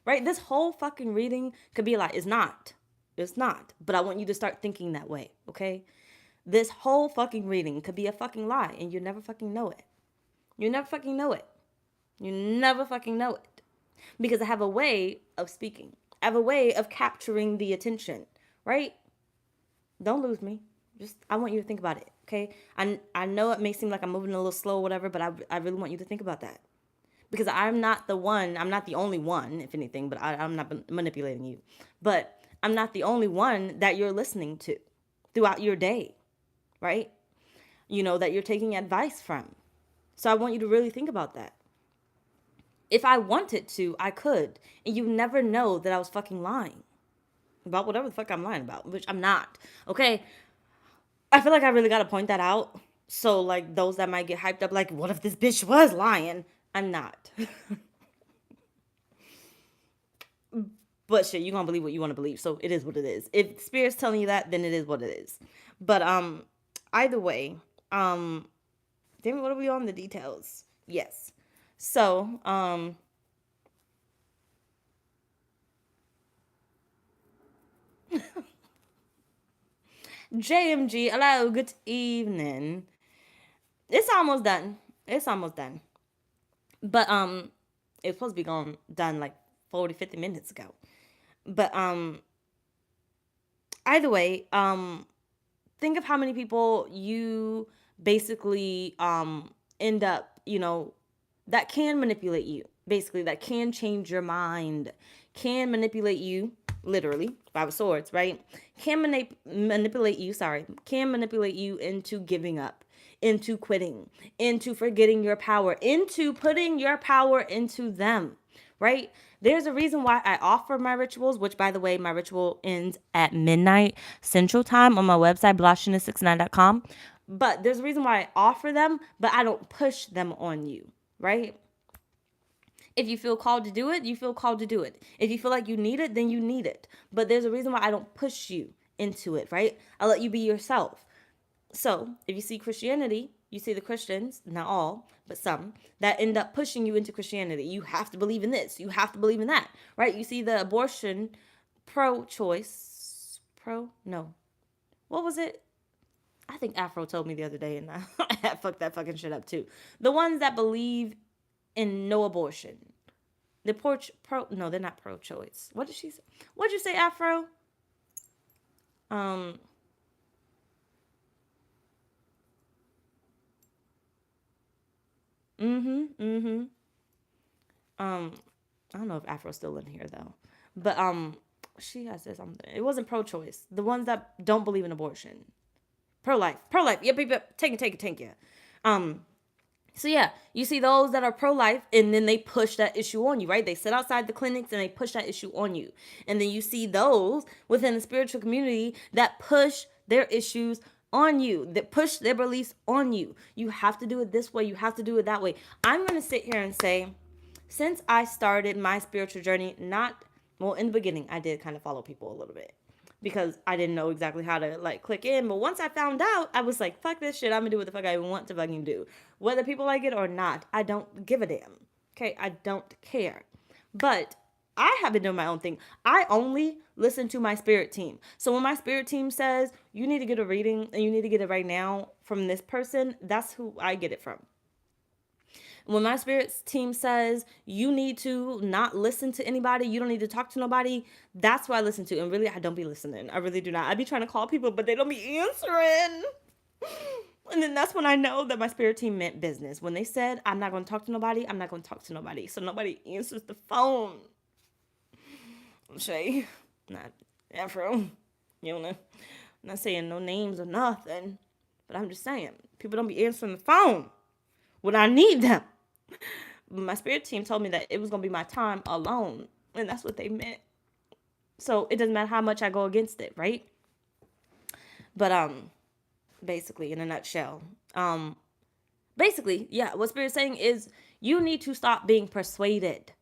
Right? This whole fucking reading could be like, it's not. It's not. But I want you to start thinking that way, okay? This whole fucking reading could be a fucking lie, and you never fucking know it. You never fucking know it. You never fucking know it. Because I have a way of speaking. I have a way of capturing the attention, right? Don't lose me. Just, I want you to think about it, okay? I know it may seem like I'm moving a little slow or whatever, but I really want you to think about that. Because I'm not the only one, if anything, but I'm not manipulating you. But I'm not the only one that you're listening to throughout your day, right? You know, that you're taking advice from. So I want you to really think about that. If I wanted to, I could. And you never know that I was fucking lying about whatever the fuck I'm lying about, which I'm not, okay? I feel like I really got to point that out. So, like, those that might get hyped up, like, what if this bitch was lying? I'm not. But shit, you're gonna believe what you want to believe. So it is what it is. If Spirit's telling you that, then it is what it is. But either way, damn it, what are we on? The details. Yes. So, JMG, hello, good evening. It's almost done. It's almost done. But it was supposed to be done like 40, 50 minutes ago. But either way, think of how many people you basically end up, you know, that can manipulate you. Basically, that can change your mind, can manipulate you, literally, Five of Swords, right? Can manipulate you, can manipulate you into giving up, into quitting, into forgetting your power, into putting your power into them, right? There's a reason why I offer my rituals, which, by the way, my ritual ends at midnight Central Time on my website, blahscrystalsale.com. But there's a reason why I offer them, but I don't push them on you, right? If you feel called to do it, you feel called to do it. If you feel like you need it, then you need it. But there's a reason why I don't push you into it, right? I let you be yourself. So if you see Christianity, you see the Christians, not all, but some, that end up pushing you into Christianity. You have to believe in this. You have to believe in that, right? You see the abortion, pro-choice, no. What was it? I think Afro told me the other day, and I fucked that fucking shit up too. The ones that believe in no abortion. The no, they're not pro-choice. What did she say? What did you say, Afro? I don't know if Afro's still in here though. But she has said something. It wasn't pro-choice. The ones that don't believe in abortion. Pro-life. Yep. Take it. Yeah. So yeah, you see those that are pro-life, and then they push that issue on you, right? They sit outside the clinics and they push that issue on you. And then you see those within the spiritual community that push their issues on you, that push their beliefs on you. You have to do it this way. You have to do it that way. I'm going to sit here and say, since I started my spiritual journey, in the beginning, I did kind of follow people a little bit because I didn't know exactly how to like click in. But once I found out, I was like, fuck this shit. I'm gonna do what the fuck I want to fucking do. Whether people like it or not, I don't give a damn. Okay, I don't care. But I have been doing my own thing. I only listen to my spirit team. So when my spirit team says you need to get a reading and you need to get it right now from this person, that's who I get it from. When my spirit team says you need to not listen to anybody, you don't need to talk to nobody, that's what I listen to. And really, I don't be listening. I really do not. I be trying to call people, but they don't be answering. And then that's when I know that my spirit team meant business. When they said, I'm not going to talk to nobody, I'm not going to talk to nobody. So nobody answers the phone. Shay, not Afro, you know, I'm not saying no names or nothing, but I'm just saying, people don't be answering the phone when I need them. My spirit team told me that it was going to be my time alone, and that's what they meant. So it doesn't matter how much I go against it, right? But basically, in a nutshell, basically, yeah, what spirit's saying is you need to stop being persuaded.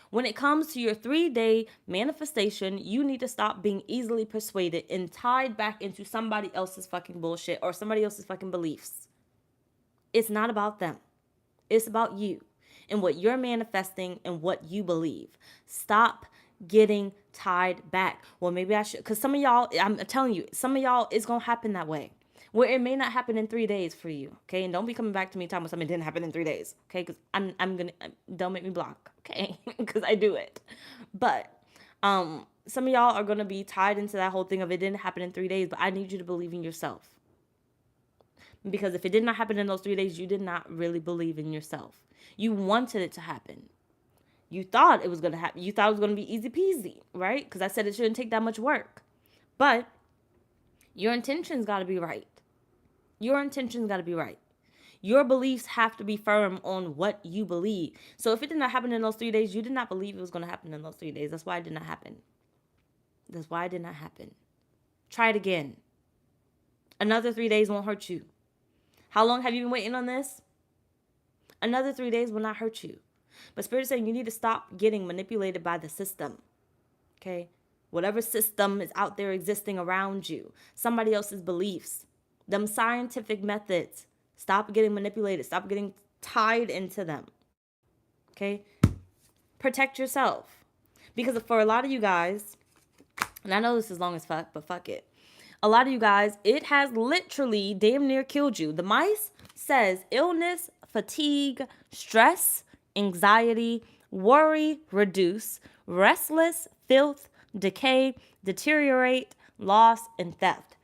When it comes to your 3-day manifestation, you need to stop being easily persuaded and tied back into somebody else's fucking bullshit or somebody else's fucking beliefs. It's not about them. It's about you and what you're manifesting and what you believe. Stop getting tied back. Well, maybe I should, because some of y'all, I'm telling you, some of y'all, it's going to happen that way. Where it may not happen in 3 days for you, okay? And don't be coming back to me talking about something didn't happen in 3 days, okay? Because I'm gonna, don't make me block, okay? Because I do it. But some of y'all are gonna be tied into that whole thing of it didn't happen in 3 days. But I need you to believe in yourself, because if it did not happen in those 3 days, you did not really believe in yourself. You wanted it to happen. You thought it was gonna happen. You thought it was gonna be easy peasy, right? Because I said it shouldn't take that much work, but your intentions got to be right. Your intentions got to be right. Your beliefs have to be firm on what you believe. So if it did not happen in those 3 days, you did not believe it was going to happen in those 3 days. That's why it did not happen. That's why it did not happen. Try it again. Another 3 days won't hurt you. How long have you been waiting on this? Another 3 days will not hurt you. But Spirit is saying you need to stop getting manipulated by the system. Okay? Whatever system is out there existing around you, somebody else's beliefs, them scientific methods, stop getting manipulated. Stop getting tied into them. Okay? Protect yourself. Because for a lot of you guys, and I know this is long as fuck, but fuck it. A lot of you guys, it has literally damn near killed you. The mice says illness, fatigue, stress, anxiety, worry, reduce, restless, filth, decay, deteriorate, loss, and theft.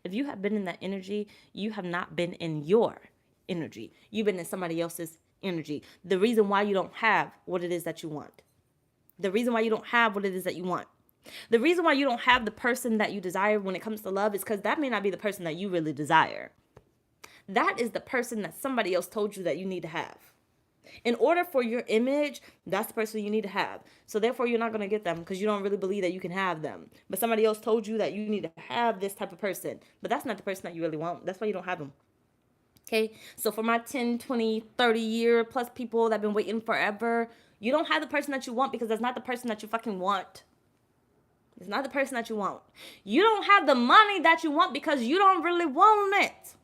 If you have been in that energy, you have not been in your energy. You've been in somebody else's energy. The reason why you don't have what it is that you want. The reason why you don't have what it is that you want. The reason why you don't have the person that you desire when it comes to love is because that may not be the person that you really desire. That is the person that somebody else told you that you need to have. In order for your image, that's the person you need to have. So therefore, you're not going to get them because you don't really believe that you can have them. But somebody else told you that you need to have this type of person. But that's not the person that you really want. That's why you don't have them. Okay? So for my 10, 20, 30 year plus people that have been waiting forever, you don't have the person that you want because that's not the person that you fucking want. It's not the person that you want. You don't have the money that you want because you don't really want it.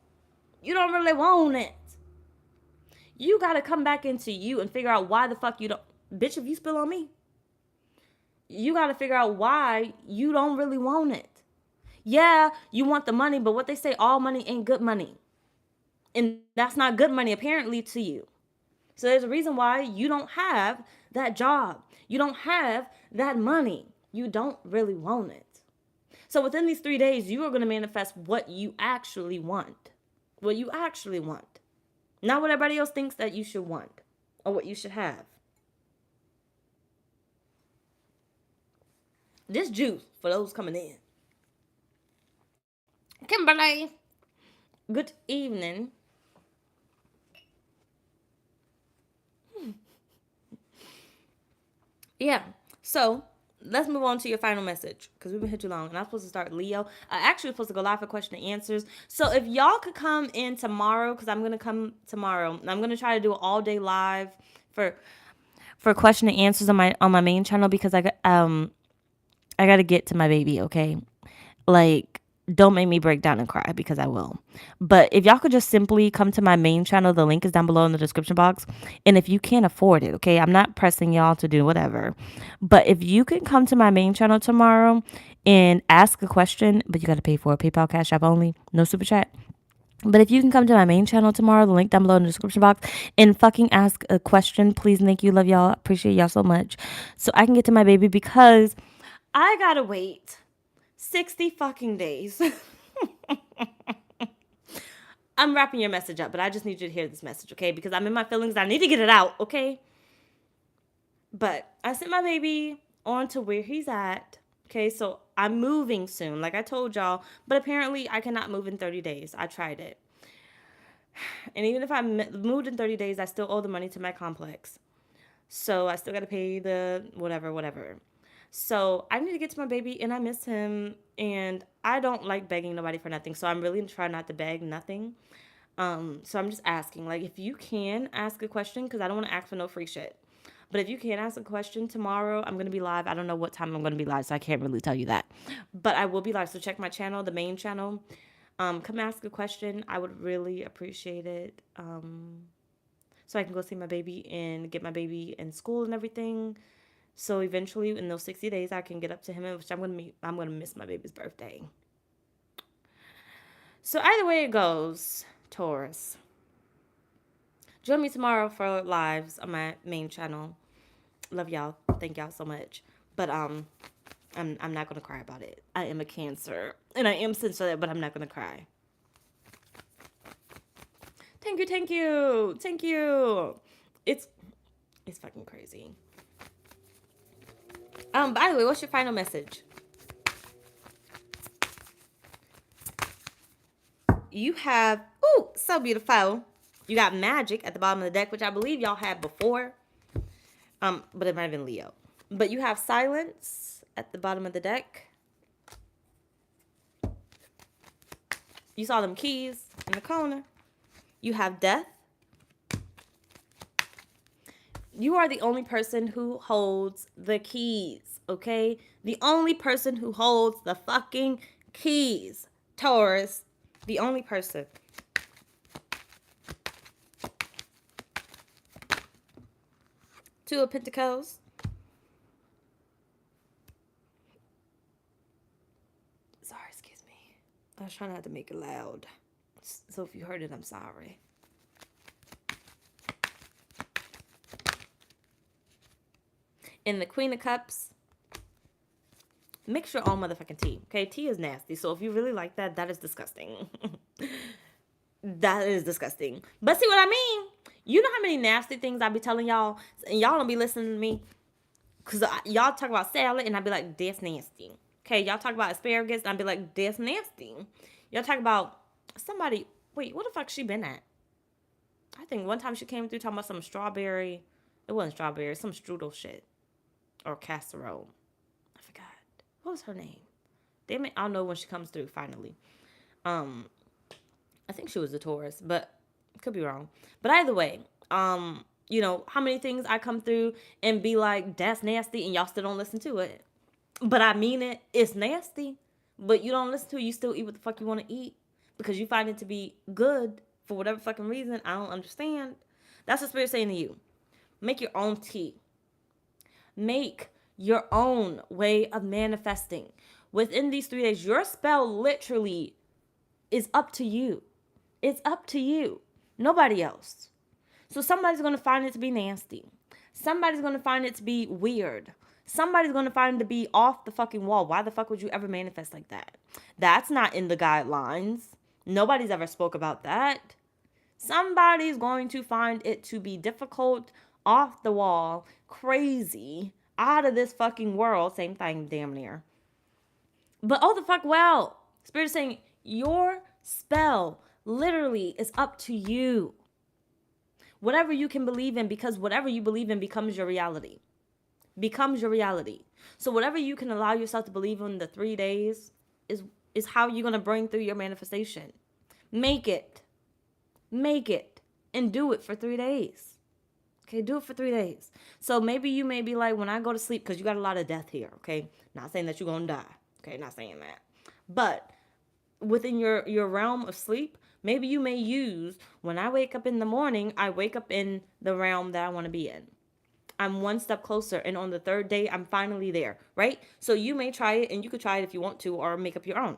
You don't really want it. You got to come back into you and figure out why the fuck you don't. Bitch, if you spill on me, you got to figure out why you don't really want it. Yeah, you want the money, but what they say, all money ain't good money. And that's not good money, apparently, to you. So there's a reason why you don't have that job. You don't have that money. You don't really want it. So within these 3 days, you are going to manifest what you actually want. What you actually want. Not what everybody else thinks that you should want or what you should have. This juice for those coming in. Kimberly, good evening. Yeah, so let's move on to your final message because we've been here too long. And I'm supposed to start Leo. I actually was supposed to go live for question and answers. So if y'all could come in tomorrow, because I'm gonna come tomorrow. I'm gonna try to do an all day live for question and answers on my main channel because I gotta get to my baby. Okay, like, don't make me break down and cry because I will. But if y'all could just simply come to my main channel, the link is down below in the description box. And if you can't afford it, okay, I'm not pressing y'all to do whatever. But if you can come to my main channel tomorrow and ask a question, but you got to pay for it, PayPal, Cash App only, no super chat. But if you can come to my main channel tomorrow, the link down below in the description box, and fucking ask a question, please, thank you, love y'all, appreciate y'all so much, so I can get to my baby because I gotta wait 60 fucking days. I'm wrapping your message up, but I just need you to hear this message, okay? Because I'm in my feelings. I need to get it out, okay? But I sent my baby on to where he's at, okay? So I'm moving soon, like I told y'all. But apparently, I cannot move in 30 days. I tried it. And even if I moved in 30 days, I still owe the money to my complex. So I still got to pay the whatever. So I need to get to my baby, and I miss him, and I don't like begging nobody for nothing. So I'm really trying not to beg nothing. So I'm just asking, like, if you can ask a question, because I don't want to ask for no free shit. But if you can ask a question tomorrow, I'm going to be live. I don't know what time I'm going to be live, so I can't really tell you that. But I will be live, so check my channel, the main channel. Come ask a question. I would really appreciate it. So I can go see my baby and get my baby in school and everything. So eventually, in those 60 days, I can get up to him, which I'm gonna miss my baby's birthday. So either way it goes, Taurus, join me tomorrow for lives on my main channel. Love y'all. Thank y'all so much. But I'm not gonna cry about it. I am a Cancer, and I am sensitive, but I'm not gonna cry. Thank you. It's fucking crazy. By the way, what's your final message? You have, ooh, so beautiful. You got magic at the bottom of the deck, which I believe y'all had before. But it might have been Leo. But you have silence at the bottom of the deck. You saw them keys in the corner. You have death. You are the only person who holds the keys, okay? The only person who holds the fucking keys. Taurus, the only person. Two of Pentacles. Sorry, excuse me. I was trying not to make it loud. So if you heard it, I'm sorry. In the Queen of Cups, mix your own motherfucking tea. Okay, tea is nasty. So if you really like that, that is disgusting. That is disgusting. But see what I mean? You know how many nasty things I be telling y'all, and y'all don't be listening to me? Because y'all talk about salad, and I be like, that's nasty. Okay, y'all talk about asparagus, and I be like, that's nasty. Y'all talk about somebody, wait, what the fuck she been at? I think one time she came through talking about some strawberry. It wasn't strawberry, some strudel shit. Or casserole. I forgot. What was her name? Damn it, I'll know when she comes through finally. I think she was a Taurus, but could be wrong. But either way, you know, how many things I come through and be like, that's nasty, and y'all still don't listen to it. But I mean it, it's nasty. But you don't listen to it, you still eat what the fuck you want to eat. Because you find it to be good for whatever fucking reason. I don't understand. That's what Spirit's saying to you. Make your own tea. Make your own way of manifesting. Within these 3 days, your spell literally is up to you. It's up to you. Nobody else. So somebody's going to find it to be nasty. Somebody's going to find it to be weird. Somebody's going to find it to be off the fucking wall. Why the fuck would you ever manifest like that? That's not in the guidelines. Nobody's ever spoke about that. Somebody's going to find it to be difficult, off the wall, crazy, out of this fucking world. Same thing, damn near. But oh the fuck well. Spirit is saying your spell literally is up to you. Whatever you can believe in, because whatever you believe in becomes your reality. becomes your reality. So whatever you can allow yourself to believe in the 3 days is how you're going to bring through your manifestation. Make it. Make it. And do it for 3 days. Okay, do it for 3 days. So maybe you may be like, when I go to sleep, because you got a lot of death here, okay? Not saying that you're going to die. Okay, not saying that. But within your realm of sleep, maybe you may use, when I wake up in the morning, I wake up in the realm that I want to be in. I'm one step closer, and on the 3rd day, I'm finally there, right? So you may try it, and you could try it if you want to, or make up your own.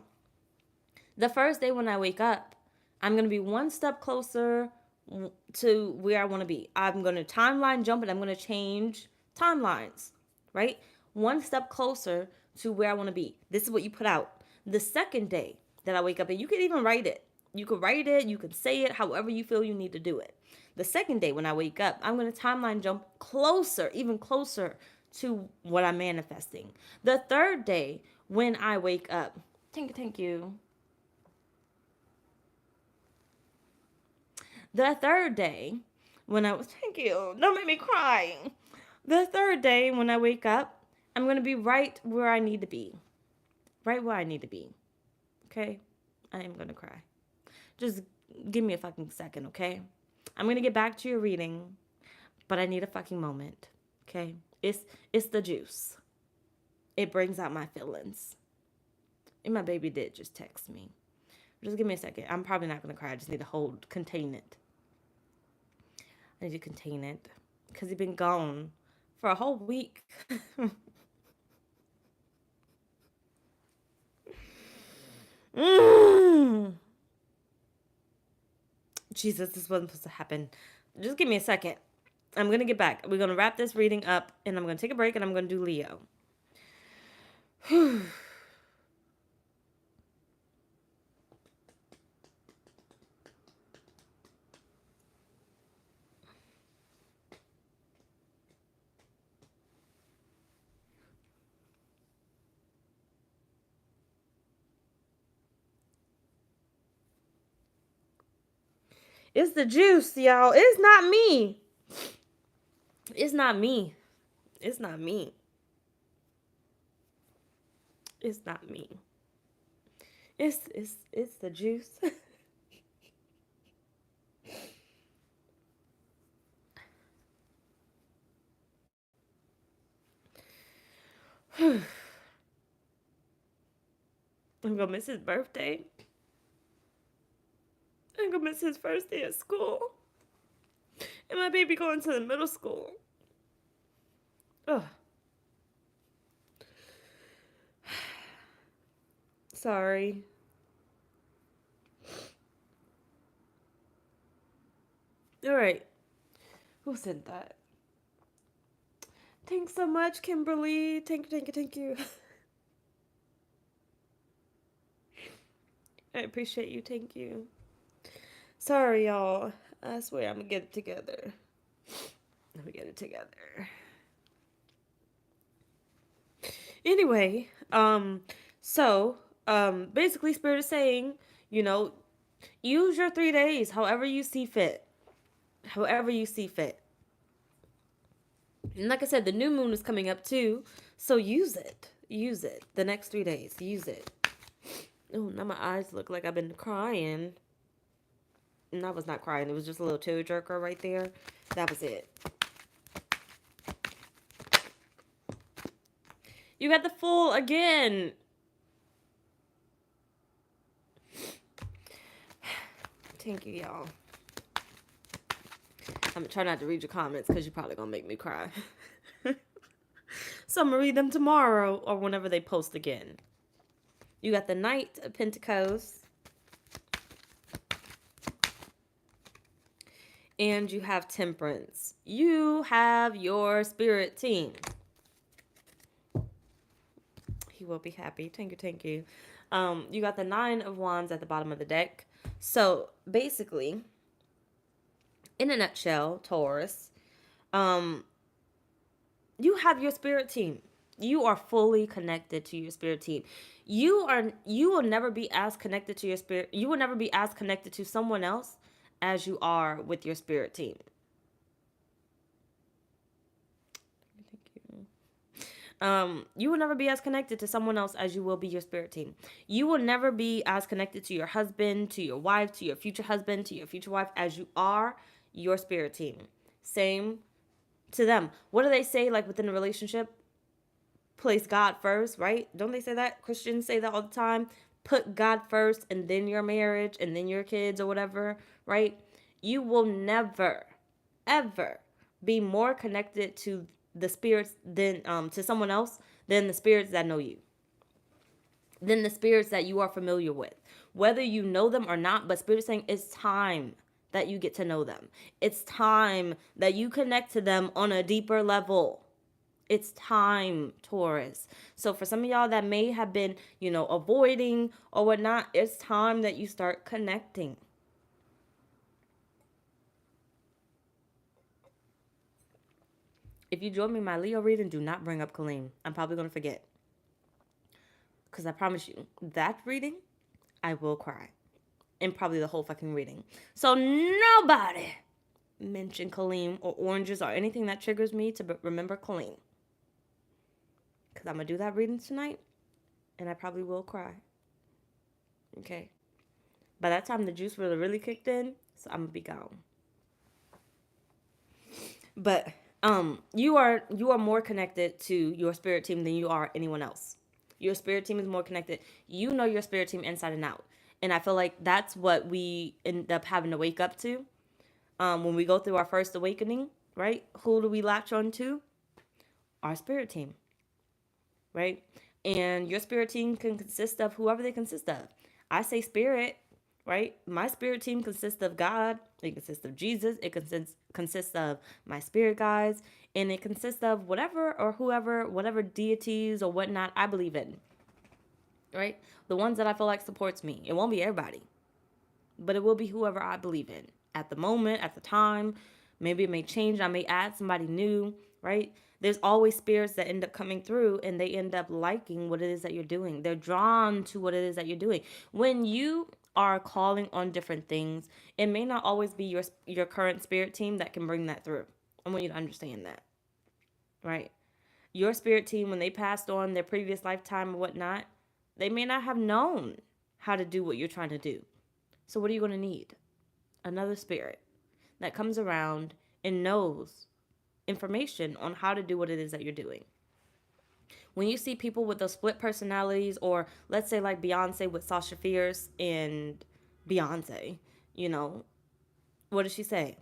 The first day when I wake up, I'm going to be one step closer to where I want to be. I'm going to timeline jump, and I'm going to change timelines, right? One step closer to where I want to be. This is what you put out. The second day that I wake up, and you can even write it. You could write it, you can say it, however you feel you need to do it. The second day when I wake up, I'm going to timeline jump closer, even closer to what I'm manifesting. The third day when I wake up, thank you. The third day when thank you, don't make me cry. The third day when I wake up, I'm going to be right where I need to be. Right where I need to be. Okay? I am going to cry. Just give me a fucking second, okay? I'm going to get back to your reading, but I need a fucking moment, okay? It's the juice. It brings out my feelings. And my baby did just text me. Just give me a second. I'm probably not going to cry. I just need to contain it. I need to contain it because he's been gone for a whole week. Jesus, this wasn't supposed to happen. Just give me a second. I'm going to get back. We're going to wrap this reading up, and I'm going to take a break, and I'm going to do Leo. It's the juice, y'all. It's not me. It's not me. It's not me. It's not me. It's the juice. I'm gonna miss his birthday. I'm gonna miss his first day at school. And my baby going to the middle school. Ugh. Sorry. All right. Who said that? Thanks so much, Kimberly. Thank you. I appreciate you. Thank you. Sorry, y'all. I swear I'm gonna get it together. Let me get it together. Anyway, basically Spirit is saying, use your 3 days however you see fit. However you see fit. And like I said, the new moon is coming up too, so use it. Use it. The next 3 days, use it. Oh, now my eyes look like I've been crying. And I was not crying. It was just a little tear jerker right there. That was it. You got the Fool again. Thank you, y'all. I'm going to try not to read your comments because you're probably going to make me cry. So I'm going to read them tomorrow or whenever they post again. You got the Knight of Pentacles. And you have Temperance. You have your Spirit team. He will be happy. Thank you. You got the 9 of Wands at the bottom of the deck. So basically, in a nutshell, Taurus, you have your Spirit team. You are fully connected to your Spirit team. You will never be as connected to your spirit. You will never be as connected to someone else as you are with your Spirit team. Thank you. You will never be as connected to someone else as you will be your spirit team. You will never be as connected to your husband, to your wife, to your future husband, to your future wife as you are your spirit team. Same to them. What do they say, like within a relationship? Place God first, right? Don't they say that? Christians say that all the time. Put God first and then your marriage and then your kids or whatever, right? You will never, ever be more connected to the spirits than to someone else than the spirits that know you, than the spirits that you are familiar with. Whether you know them or not, but spirit saying it's time that you get to know them. It's time that you connect to them on a deeper level. It's time, Taurus. So for some of y'all that may have been, avoiding or whatnot, it's time that you start connecting. If you join me in my Leo reading, do not bring up Kaleem. I'm probably going to forget. Because I promise you, that reading, I will cry. And probably the whole fucking reading. So nobody mention Kaleem or oranges or anything that triggers me to remember Kaleem. Because I'm going to do that reading tonight. And I probably will cry. Okay. By that time, the juice really kicked in. So I'm going to be gone. But you are more connected to your spirit team than you are anyone else. Your spirit team is more connected. You know your spirit team inside and out. And I feel like that's what we end up having to wake up to when we go through our first awakening, right? Who do we latch on to? Our spirit team, right? And your spirit team can consist of whoever they consist of. I say spirit, right? My spirit team consists of God. It consists of Jesus. It consists of my spirit guides. And it consists of whatever or whoever, whatever deities or whatnot I believe in, right? The ones that I feel like supports me. It won't be everybody, but it will be whoever I believe in at the moment, at the time. Maybe it may change. I may add somebody new, right? There's always spirits that end up coming through and they end up liking what it is that you're doing. They're drawn to what it is that you're doing. When you are calling on different things, it may not always be your current spirit team that can bring that through. I want you to understand that, right? Your spirit team, when they passed on their previous lifetime or whatnot, they may not have known how to do what you're trying to do. So what are you going to need? Another spirit that comes around and knows information on how to do what it is that you're doing. When you see people with those split personalities, or let's say like Beyonce with Sasha Fierce and Beyonce, what does she say?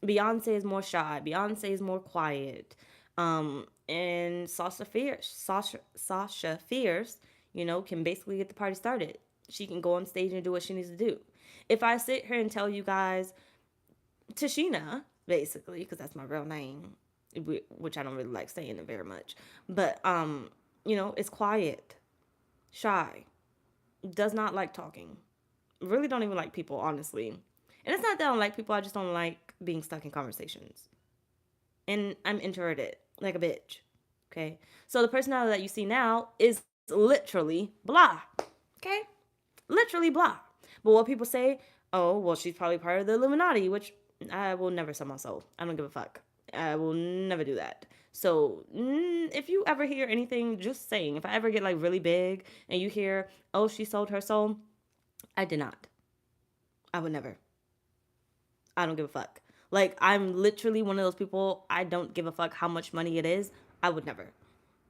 Beyonce is more shy. Beyonce is more quiet. And Sasha Fierce, can basically get the party started. She can go on stage and do what she needs to do. If I sit here and tell you guys Tashina, basically, because that's my real name, which I don't really like saying it very much. But, it's quiet, shy, does not like talking. Really don't even like people, honestly. And it's not that I don't like people, I just don't like being stuck in conversations. And I'm introverted, like a bitch. Okay? So the personality that you see now is literally blah. Okay? Literally blah. But what people say, oh, well, she's probably part of the Illuminati, which I will never sell my soul. I don't give a fuck. I will never do that. So if you ever hear anything, just saying, if I ever get like really big and you hear, oh, she sold her soul, I did not. I would never. I don't give a fuck. Like, I'm literally one of those people, I don't give a fuck how much money it is. I would never.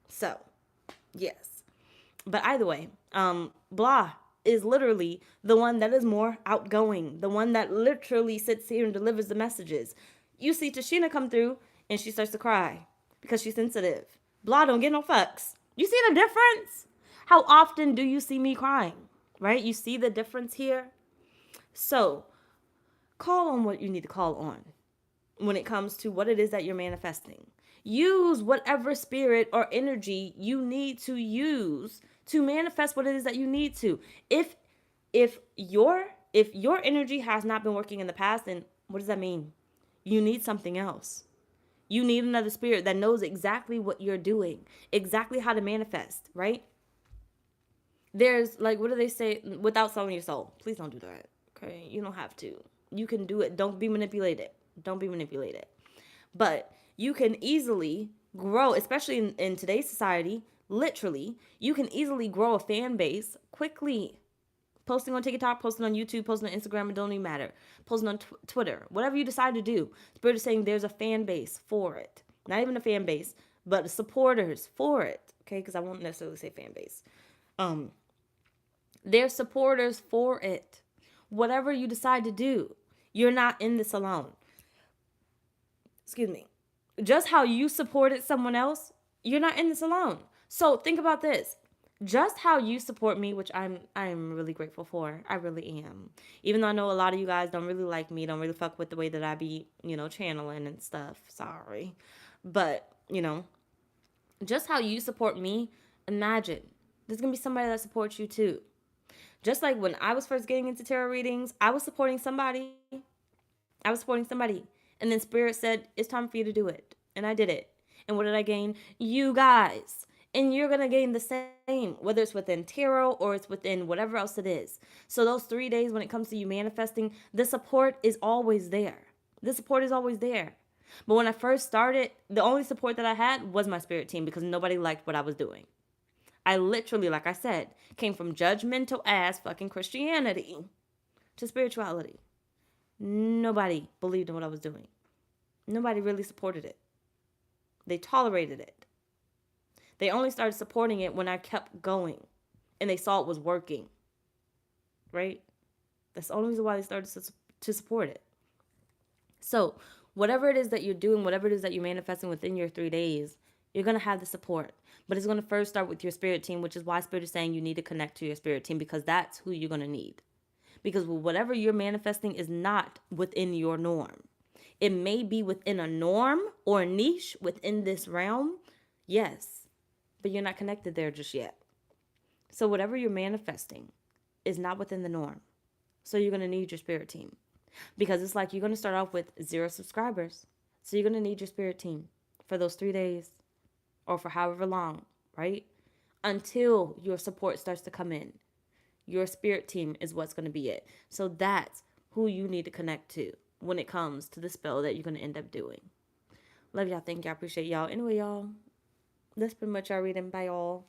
So, yes. But either way, blah is literally the one that is more outgoing, the one that literally sits here and delivers the messages. You see Tashina come through and she starts to cry because she's sensitive. Blah don't get no fucks. You see the difference? How often do you see me crying? Right? You see the difference here? So, call on what you need to call on when it comes to what it is that you're manifesting. Use whatever spirit or energy you need to use to manifest what it is that you need to. If your energy has not been working in the past, then what does that mean? You need something else. You need another spirit that knows exactly what you're doing, exactly how to manifest, right? There's like, what do they say? Without selling your soul. Please don't do that. Okay? You don't have to. You can do it. Don't be manipulated. Don't be manipulated. But you can easily grow, especially in today's society, literally, you can easily grow a fan base quickly. Posting on TikTok, posting on YouTube, posting on Instagram, it don't even matter. Posting on Twitter, whatever you decide to do. Spirit is saying there's a fan base for it. Not even a fan base, but supporters for it. Okay, because I won't necessarily say fan base. There's supporters for it. Whatever you decide to do, you're not in this alone. Excuse me. Just how you supported someone else, you're not in this alone. So think about this. Just how you support me, which I'm really grateful for. I really am. Even though I know a lot of you guys don't really like me, don't really fuck with the way that I be, channeling and stuff. Sorry. But, just how you support me, imagine there's going to be somebody that supports you too. Just like when I was first getting into tarot readings, I was supporting somebody. And then Spirit said, it's time for you to do it. And I did it. And what did I gain? You guys. And you're going to gain the same, whether it's within tarot or it's within whatever else it is. So those 3 days when it comes to you manifesting, the support is always there. The support is always there. But when I first started, the only support that I had was my spirit team because nobody liked what I was doing. I literally, like I said, came from judgmental ass fucking Christianity to spirituality. Nobody believed in what I was doing. Nobody really supported it. They tolerated it. They only started supporting it when I kept going and they saw it was working. Right? That's the only reason why they started to support it. So, whatever it is that you're doing, whatever it is that you're manifesting within your 3 days, you're going to have the support. But it's going to first start with your spirit team, which is why Spirit is saying you need to connect to your spirit team because that's who you're going to need. Because whatever you're manifesting is not within your norm. It may be within a norm or a niche within this realm, yes, but you're not connected there just yet. So whatever you're manifesting is not within the norm. So you're going to need your spirit team. Because it's like you're going to start off with 0 subscribers. So you're going to need your spirit team for those 3 days or for however long, right? Until your support starts to come in. Your spirit team is what's going to be it. So that's who you need to connect to when it comes to the spell that you're going to end up doing. Love y'all. Thank y'all. Appreciate y'all. Anyway, y'all, that's pretty much our reading. Bye, y'all.